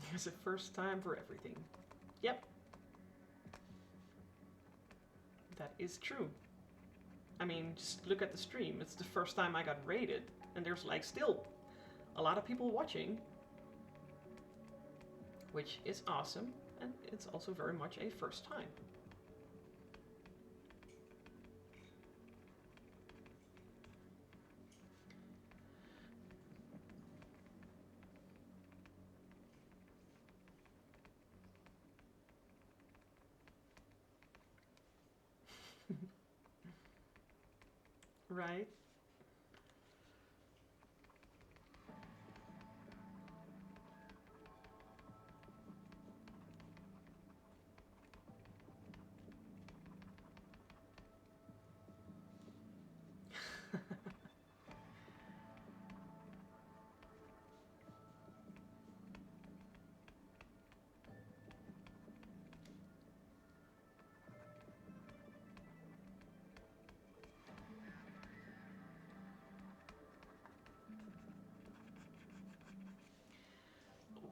there's a first time for everything. Yep. That is true. I mean, just look at the stream. It's the first time I got rated, and there's like still a lot of people watching, which is awesome, and it's also very much a first time. Right?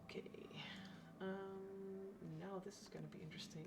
Okay. Now this is going to be interesting.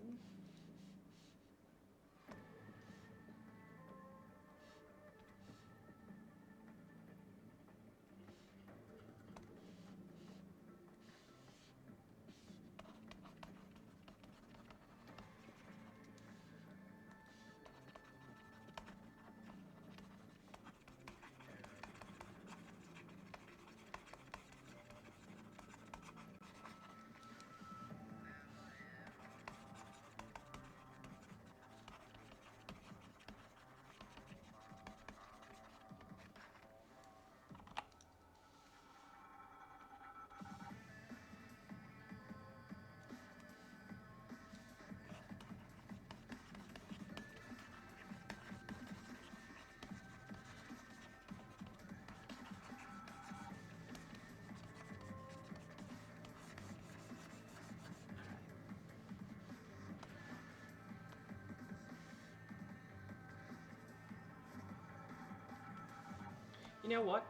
You know what?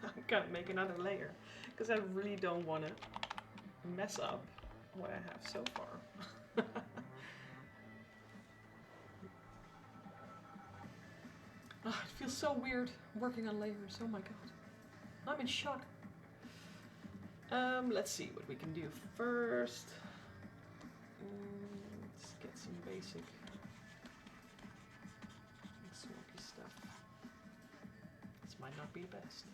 I'm gonna make another layer because I really don't want to mess up what I have so far. Oh, it feels so weird working on layers. Oh my god. I'm in shock. Let's see what we can do first. Let's get some basic smoky stuff. This might not be best.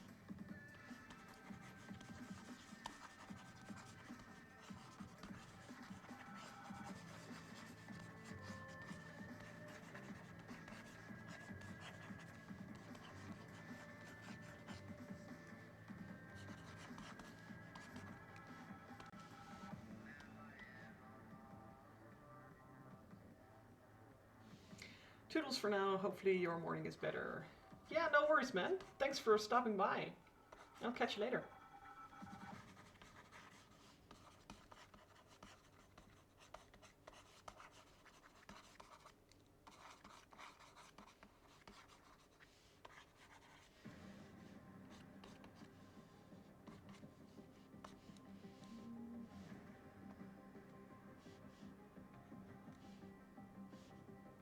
Toodles for now. Hopefully your morning is better. Yeah, no worries, man. Thanks for stopping by. I'll catch you later.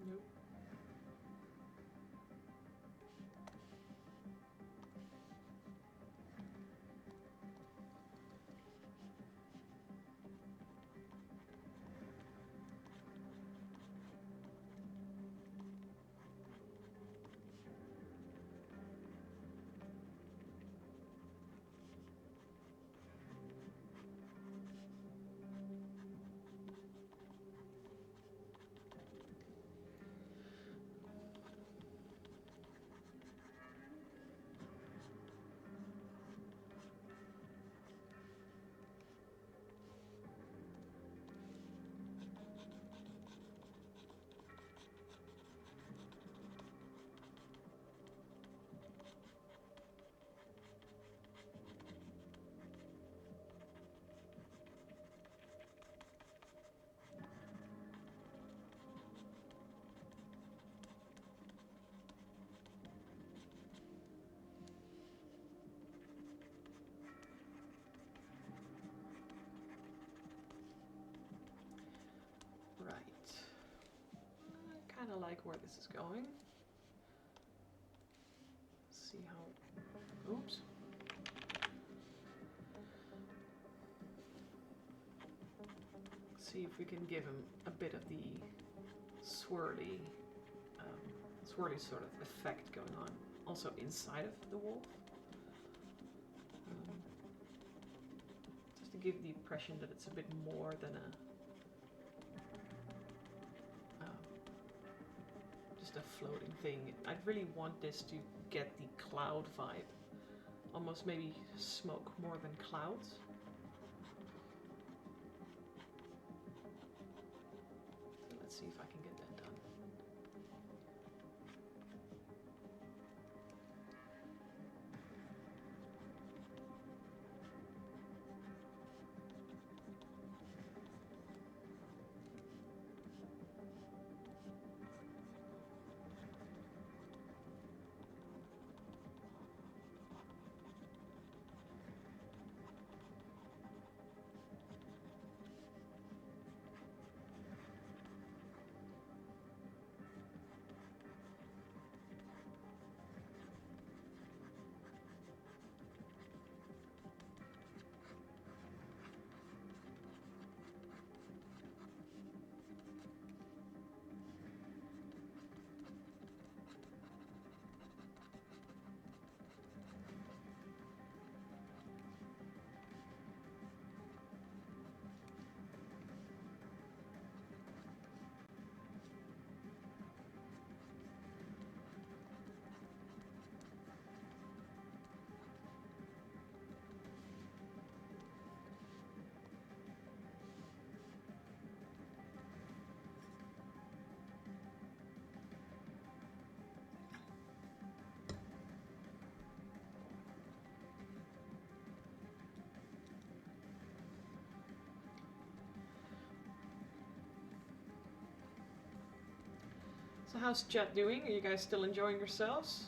Nope. like where this is going. See how, oops. See if we can give him a bit of the swirly, swirly sort of effect going on, also inside of the wolf. Just to give the impression that it's a bit more than just a floating thing. I'd really want this to get the cloud vibe, almost maybe smoke more than clouds. So let's see if I can get that done. So how's chat doing? Are you guys still enjoying yourselves?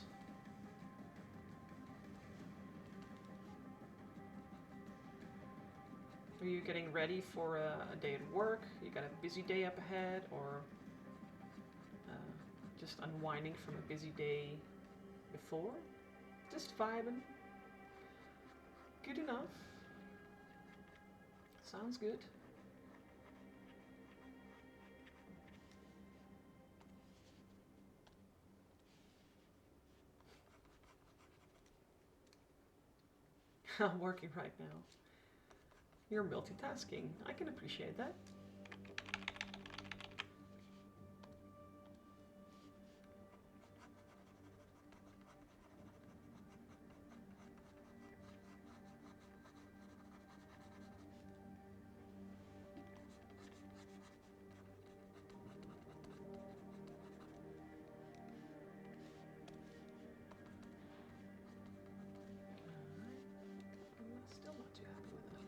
Are you getting ready for a day at work? You got a busy day up ahead, or just unwinding from a busy day before? Just vibing. Good enough. Sounds good. I'm working right now. You're multitasking. I can appreciate that. Still not too happy with it.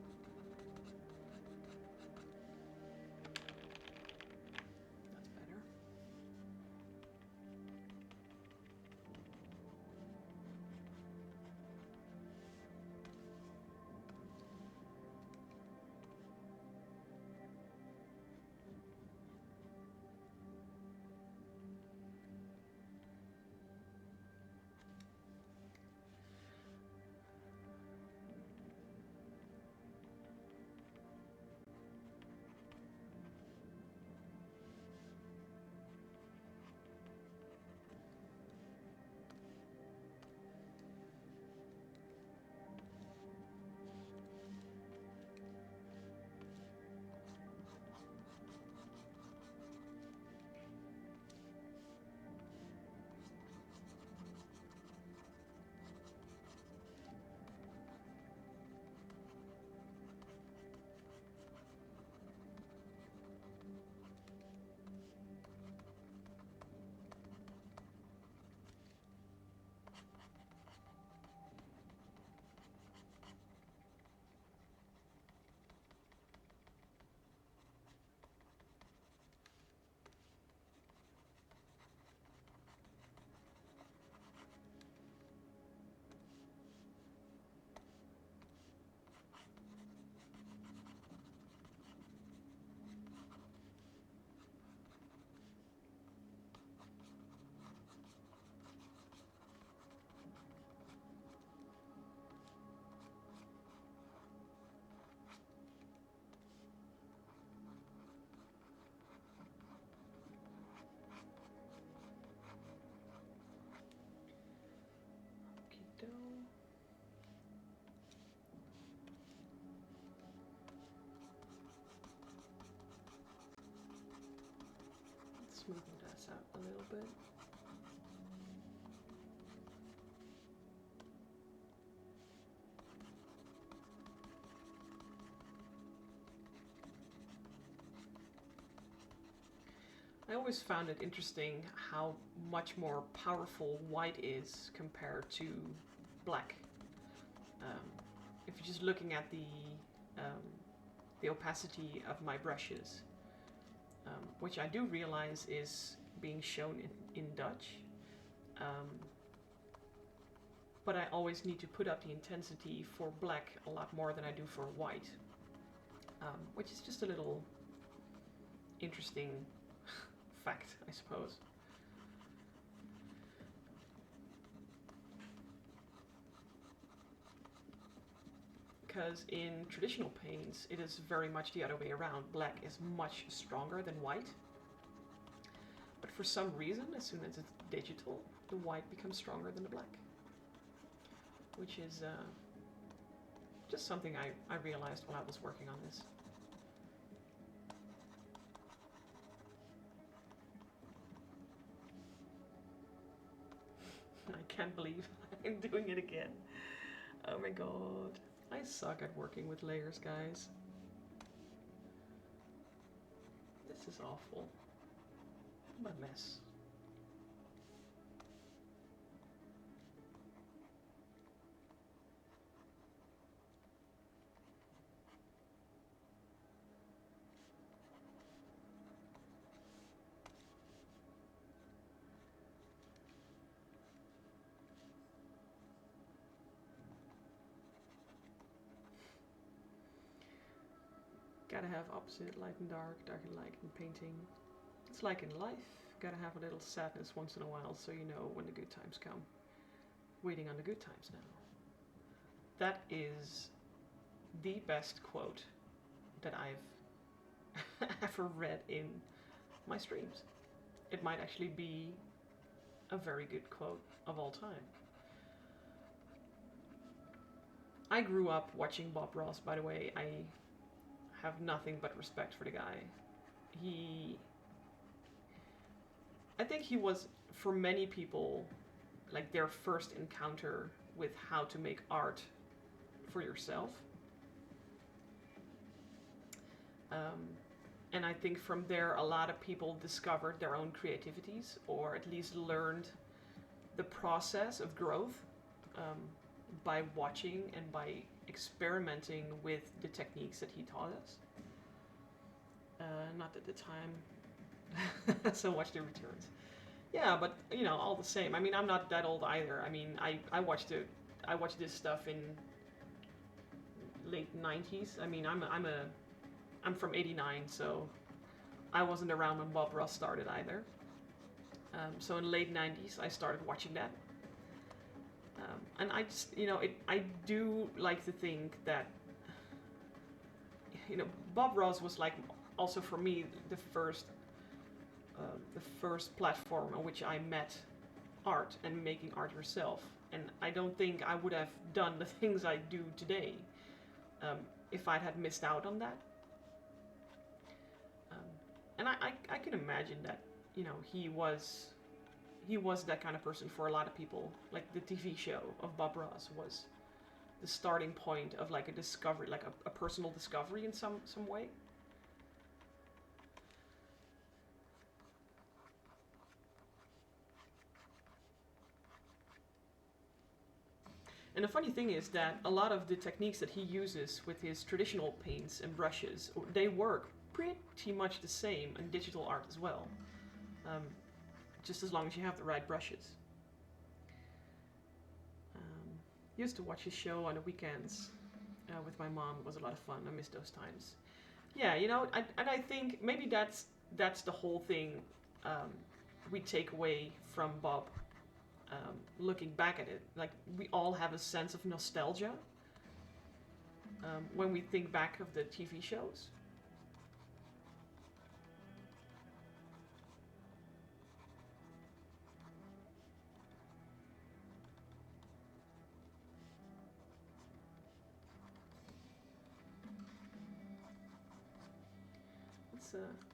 little bit. I always found it interesting how much more powerful white is compared to black. If you're just looking at the opacity of my brushes, which I do realize is being shown in Dutch, but I always need to put up the intensity for black a lot more than I do for white, which is just a little interesting fact, I suppose. Because in traditional paints, it is very much the other way around. Black is much stronger than white. But for some reason, as soon as it's digital, the white becomes stronger than the black. Which is just something I realized while I was working on this. I can't believe I'm doing it again. Oh my god. I suck at working with layers, guys. This is awful. What a mess. Gotta have opposite, light and dark, dark and light in painting. It's like in life, gotta have a little sadness once in a while so you know when the good times come. Waiting on the good times now. That is the best quote that I've ever read in my streams. It might actually be a very good quote of all time. I grew up watching Bob Ross, by the way. I have nothing but respect for the guy. I think he was, for many people, like their first encounter with how to make art for yourself. And I think from there a lot of people discovered their own creativities, or at least learned the process of growth by watching and by experimenting with the techniques that he taught us. Not at the time so much the returns. Yeah, but you know, all the same. I mean, I'm not that old either. I mean, I watched this stuff in late 90s. I mean, I'm from 89, so I wasn't around when Bob Ross started either. So in late 90s, I started watching that. And I just, you know, I do like to think that, you know, Bob Ross was like, also for me, the first platform on which I met art and making art yourself. And I don't think I would have done the things I do today if I had missed out on that. And I can imagine that, you know, he was that kind of person for a lot of people. Like the TV show of Bob Ross was the starting point of like a discovery, like a personal discovery in some way. And the funny thing is that a lot of the techniques that he uses with his traditional paints and brushes, they work pretty much the same in digital art as well. Just as long as you have the right brushes. Used to watch his show on the weekends with my mom. It was a lot of fun. I miss those times. Yeah, you know, and I think maybe that's the whole thing we take away from Bob. Looking back at it, like we all have a sense of nostalgia when we think back of the TV shows.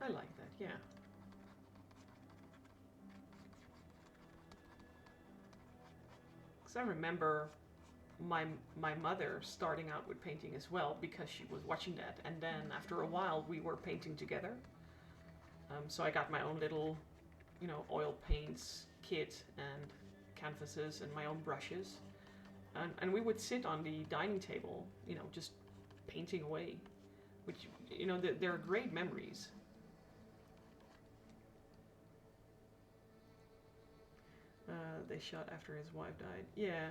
I like that, yeah. I remember my my mother starting out with painting as well because she was watching that, and then after a while we were painting together. So I got my own little, oil paints kit and canvases and my own brushes, and we would sit on the dining table, just painting away, which they're great memories. They shot after his wife died. Yeah,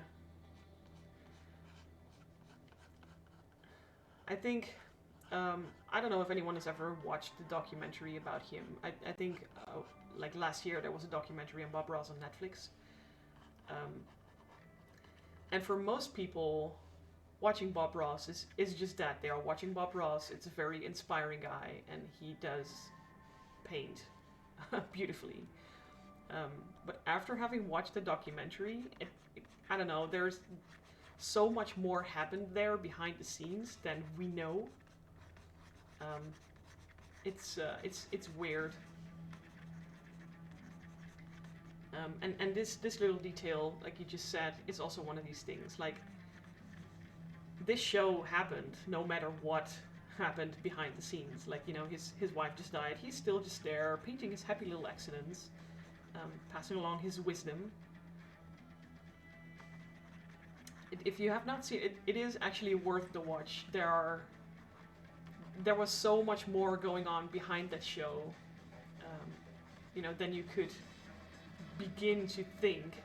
I think. I don't know if anyone has ever watched the documentary about him. I think like last year there was a documentary on Bob Ross on Netflix. Um, and for most people, watching Bob Ross is just that. They are watching Bob Ross. It's a very inspiring guy, and he does paint beautifully. Um, but after having watched the documentary, I don't know, there's so much more happened there behind the scenes than we know. Um, it's weird. And this little detail, like you just said, is also one of these things. Like this show happened no matter what happened behind the scenes. Like his wife just died. He's still just there painting his happy little accidents, passing along his wisdom. If you have not seen it, it is actually worth the watch. There was so much more going on behind that show, than you could begin to think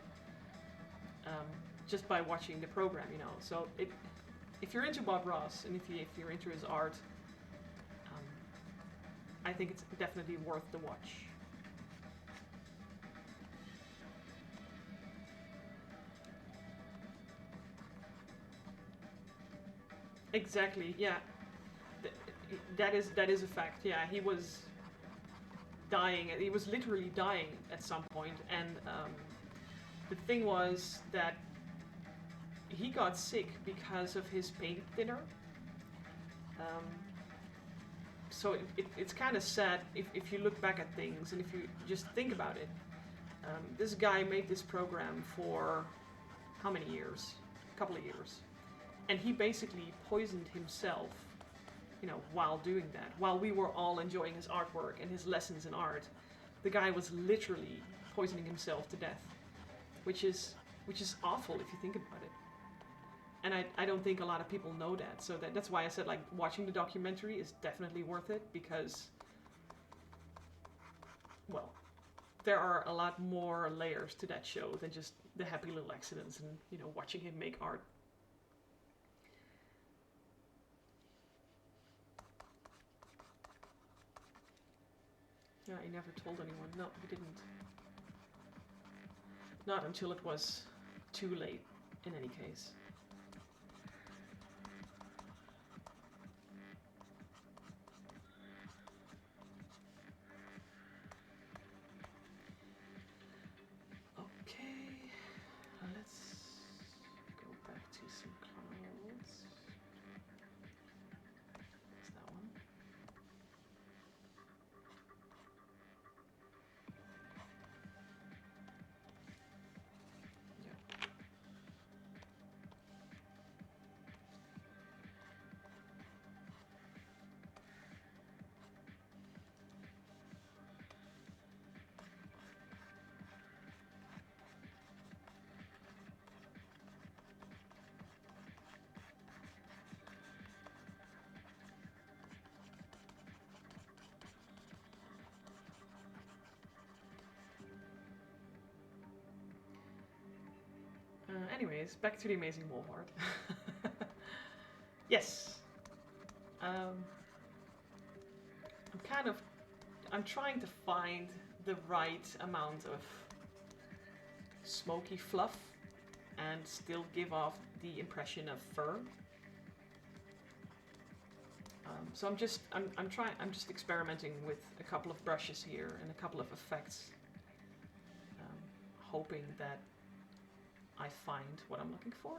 um, just by watching the program. So if you're into Bob Ross and if you're into his art, um, I think it's definitely worth the watch. Exactly. Yeah. That is a fact. Yeah, he was dying. He was literally dying at some point, and the thing was that he got sick because of his paint thinner. Um, so it's kind of sad if you look back at things and if you just think about it. This guy made this program for how many years? A couple of years. And he basically poisoned himself, while doing that. While we were all enjoying his artwork and his lessons in art, the guy was literally poisoning himself to death, which is awful if you think about it. And I don't think a lot of people know that. So that's why I said, like, watching the documentary is definitely worth it because, well, there are a lot more layers to that show than just the happy little accidents and, watching him make art. Yeah, he never told anyone. No, he didn't. Not until it was too late, in any case. Okay, let's go back to some clouds. That's that one. Yeah. Anyways, back to the Amazing Wolfhard. Yes. I'm I'm trying to find the right amount of smoky fluff and still give off the impression of fur. So I'm just experimenting with a couple of brushes here and a couple of effects, hoping that I find what I'm looking for.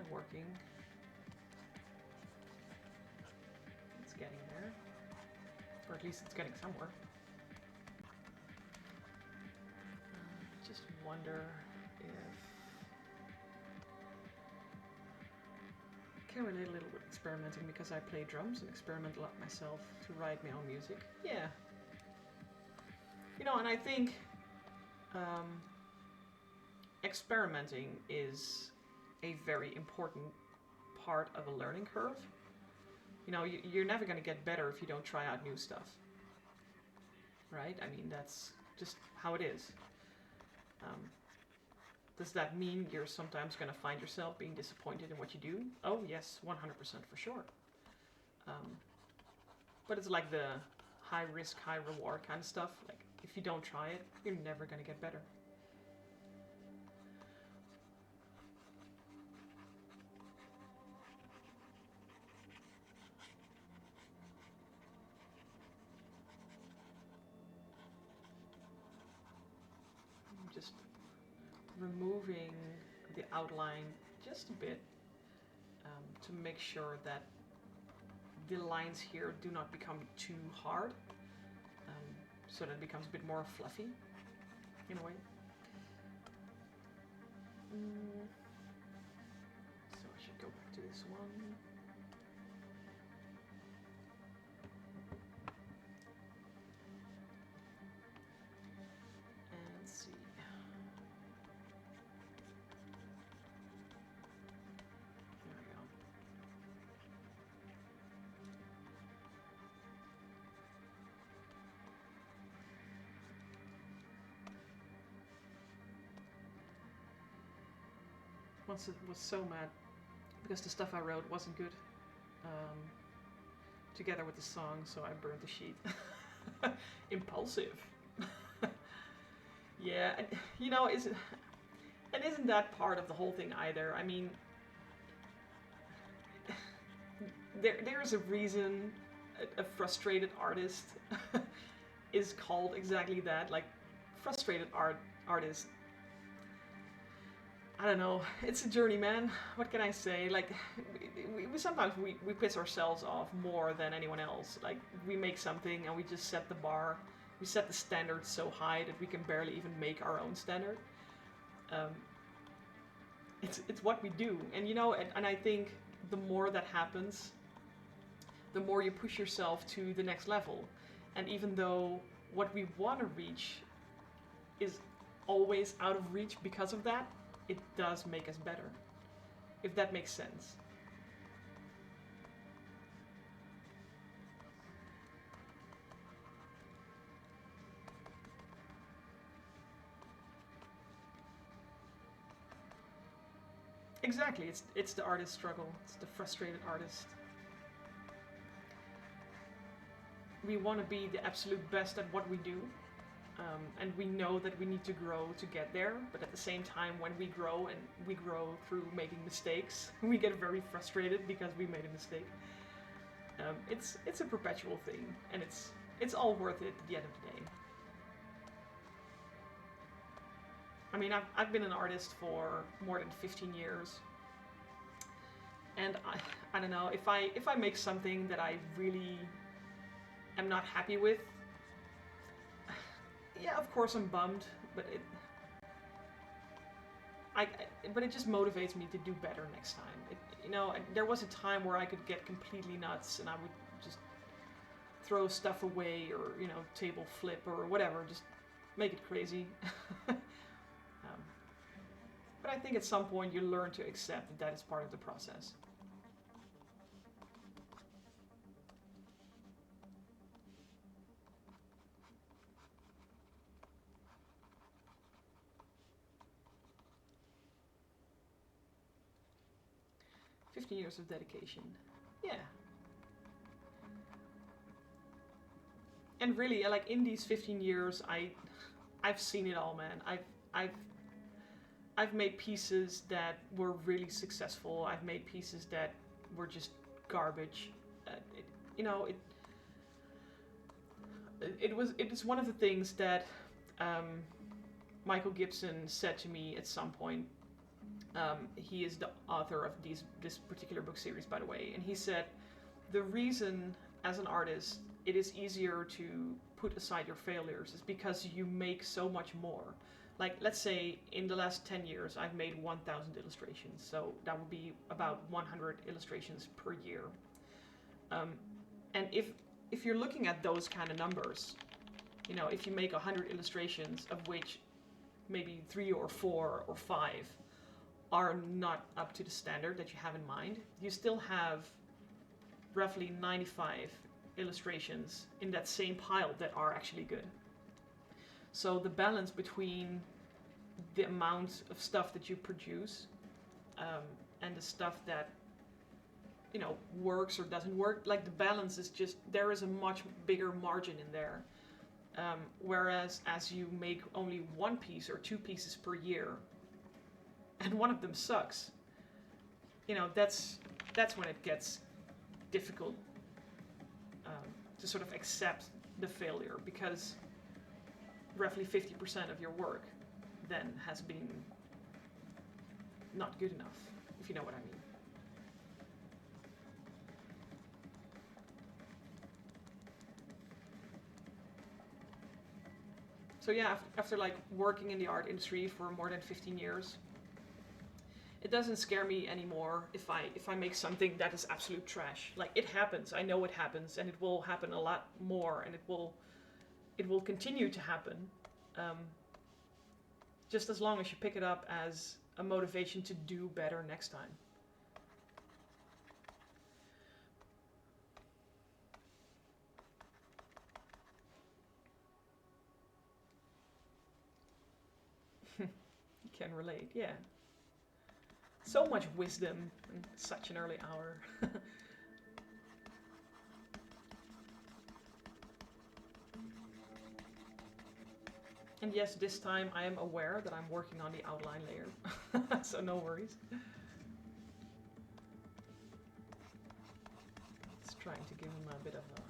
of working. It's getting there. Or at least it's getting somewhere. Just wonder if I can relate a little with experimenting because I play drums and experiment a lot myself to write my own music. Yeah. You know, and I think experimenting is a very important part of a learning curve. You know, you're never going to get better if you don't try out new stuff. Right? I mean, that's just how it is. Does that mean you're sometimes going to find yourself being disappointed in what you do? Oh, yes, 100% for sure. But it's like the high risk, high reward kind of stuff. Like, if you don't try it, you're never going to get better. I'm just removing the outline just a bit to make sure that the lines here do not become too hard, so that it becomes a bit more fluffy in a way. So I should go back to this one. And see. There we go. Once it was so mad because the stuff I wrote wasn't good together with the song, so I burned the sheet. Impulsive. Yeah, and, you know, isn't that part of the whole thing either? I mean, there's a reason a frustrated artist is called exactly that, like frustrated artist. I don't know. It's a journey, man. What can I say? Like, we sometimes we piss ourselves off more than anyone else. Like, we make something and we just set the bar. We set the standard so high that we can barely even make our own standard. It's what we do, and you know, and I think the more that happens, the more you push yourself to the next level. And even though what we want to reach is always out of reach because of that, it does make us better, if that makes sense. Exactly, it's the artist struggle, it's the frustrated artist. We want to be the absolute best at what we do, and we know that we need to grow to get there, but at the same time, when we grow, and we grow through making mistakes, we get very frustrated because we made a mistake. It's a perpetual thing, and it's all worth it at the end of the day. I mean, I've been an artist for more than 15 years, and I don't know, if I make something that I really am not happy with, yeah, of course I'm bummed, but but it just motivates me to do better next time. You know, there was a time where I could get completely nuts and I would just throw stuff away, or, you know, table flip or whatever, just make it crazy. But I think at some point you learn to accept that that is part of the process. 15 years of dedication. Yeah. And really, like, in these 15 years, I've seen it all, man. I've made pieces that were really successful. I've made pieces that were just garbage. You know, it is one of the things that Michael Gibson said to me at some point. He is the author of this particular book series, by the way, and he said the reason as an artist it is easier to put aside your failures is because you make so much more. Like, let's say in the last 10 years I've made 1,000 illustrations, so that would be about 100 illustrations per year. And if you're looking at those kind of numbers, you know, if you make 100 illustrations of which maybe 3 or 4 or 5 are not up to the standard that you have in mind, you still have roughly 95 illustrations in that same pile that are actually good. So the balance between the amount of stuff that you produce and the stuff that, you know, works or doesn't work, like the balance is just, there is a much bigger margin in there. Whereas as you make only one piece or two pieces per year and one of them sucks, you know, that's when it gets difficult to sort of accept the failure, because roughly 50% of your work then has been not good enough, if you know what I mean. So yeah, after like working in the art industry for more than 15 years, it doesn't scare me anymore if I make something that is absolute trash. Like, it happens. I know it happens, and it will happen a lot more, and it will continue to happen. Just as long as you pick it up as a motivation to do better next time. You can relate, yeah. So much wisdom in such an early hour. And yes, this time I am aware that I'm working on the outline layer, so no worries. It's trying to give him a bit of a...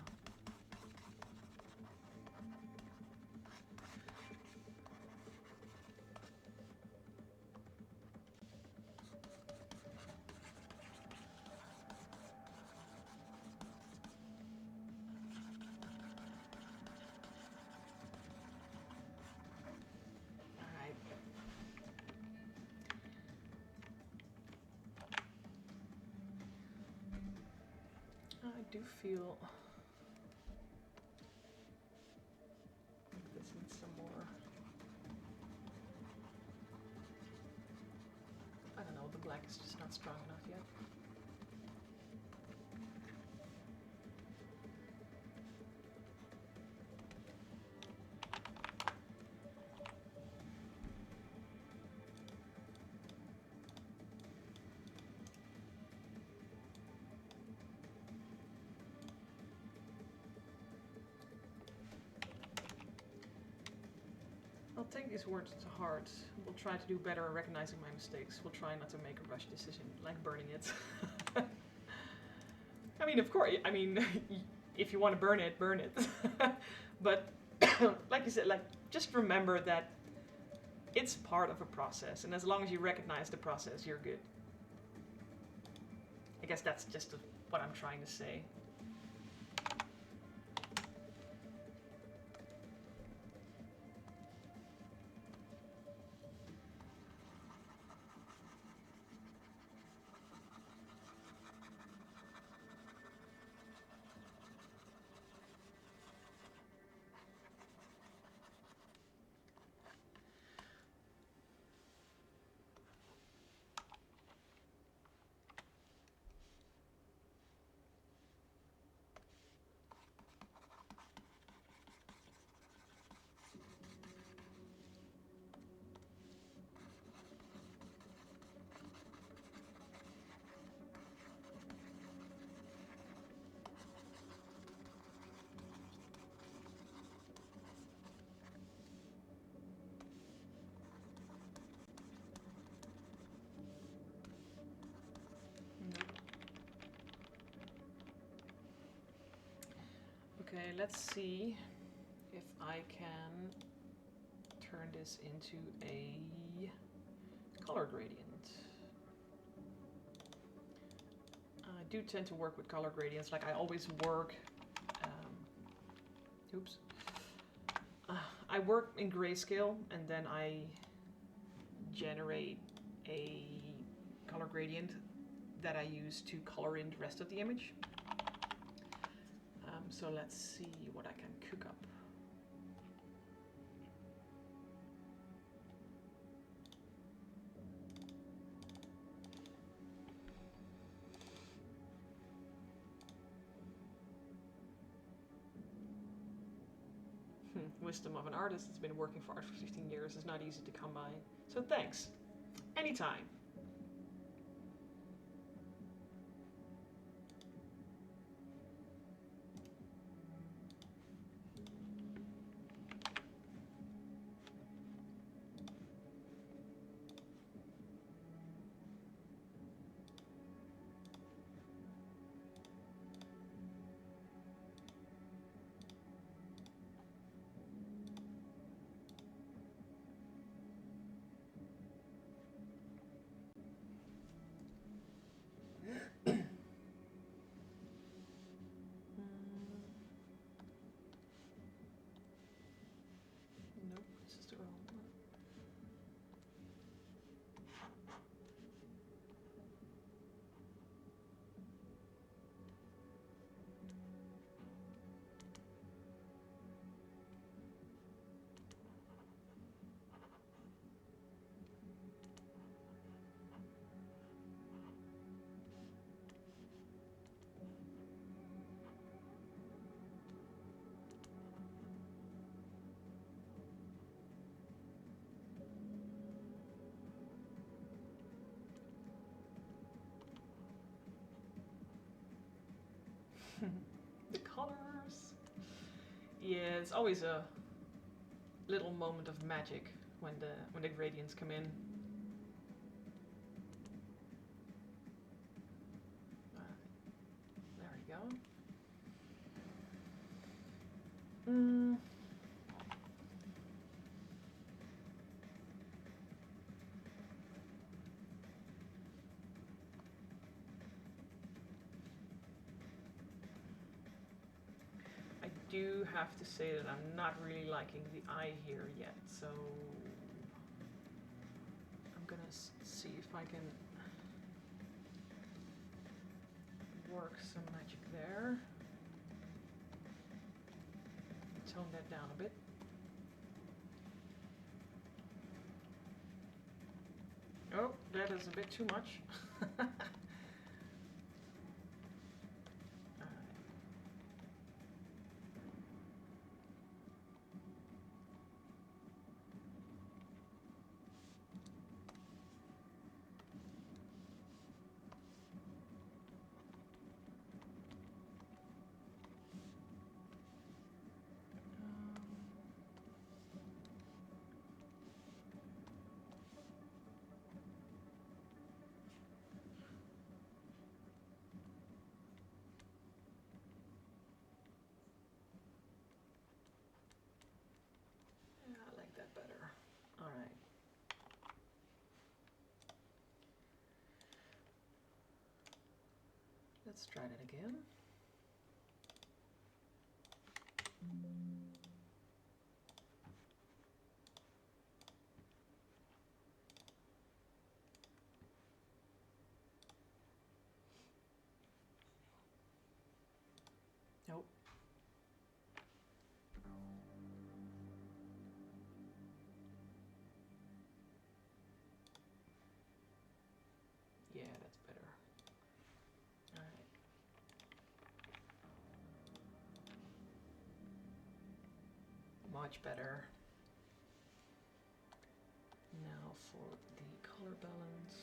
I do feel this needs some more. I don't know, the black is just not strong enough yet. I'll take these words to heart. We'll try to do better at recognizing my mistakes. We'll try not to make a rush decision, like burning it. I mean, of course, I mean, if you want to burn it, burn it. But, like you said, like, just remember that it's part of a process, and as long as you recognize the process, you're good. I guess that's just what I'm trying to say. Okay, let's see if I can turn this into a color gradient. do tend to work with color gradients. Like I always work, oops. I work in grayscale and then I generate a color gradient that I use to color in the rest of the image. So let's see what I can cook up. Wisdom of an artist that's been working for art for 15 years is not easy to come by. So thanks. Anytime. Nope, this is the wrong one. The colors. Yeah, it's always a little moment of magic when the gradients come in. There we go. I do have to say that I'm not really liking the eye here yet, so I'm gonna see if I can work some magic there. Tone that down a bit. Oh, that is a bit too much. I like that better. All right. Let's try that again. Nope. Yeah, that's better. All right. Much better. Now for the color balance.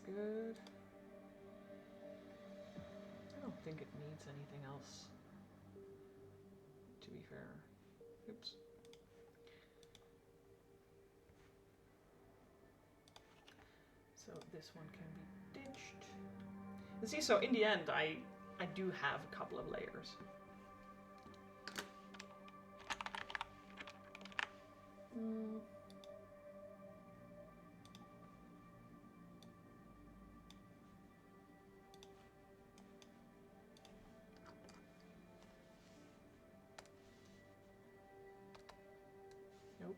good. I don't think it needs anything else, to be fair. Oops. So this one can be ditched. And see, so in the end, I do have a couple of layers. Nope.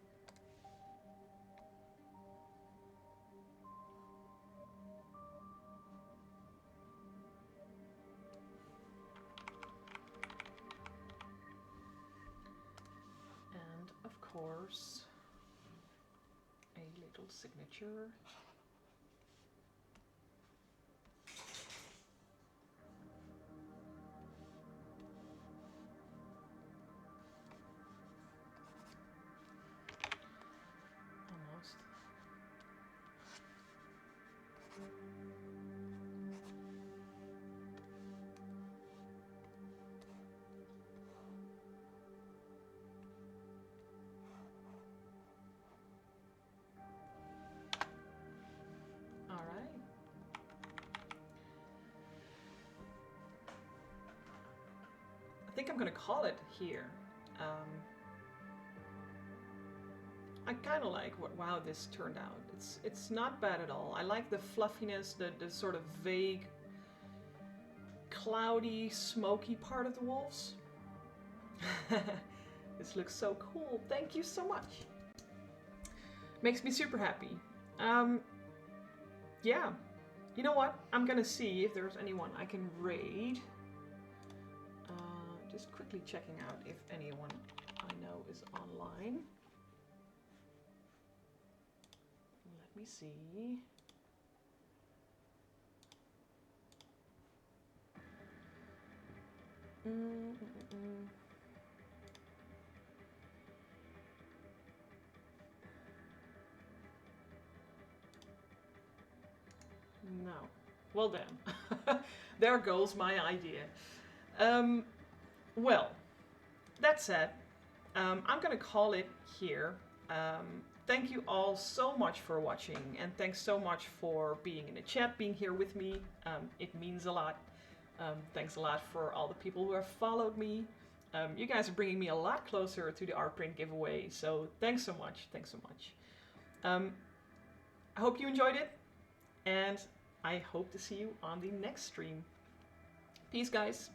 And of course, a little signature. Almost. All right. I think I'm gonna call it here. I kind of like how this turned out. It's not bad at all. I like the fluffiness, the sort of vague, cloudy, smoky part of the wolves. This looks so cool. Thank you so much. Makes me super happy. Yeah. You know what? I'm gonna see if there's anyone I can raid. Just quickly checking out if anyone I know is online. Let me see. No. Well then, there goes my idea. Well, that said, I'm gonna call it here. Thank you all so much for watching, and thanks so much for being in the chat, being here with me. It means a lot. Thanks a lot for all the people who have followed me. You guys are bringing me a lot closer to the Artprint giveaway, so thanks so much. Thanks so much. I hope you enjoyed it, and I hope to see you on the next stream. Peace, guys.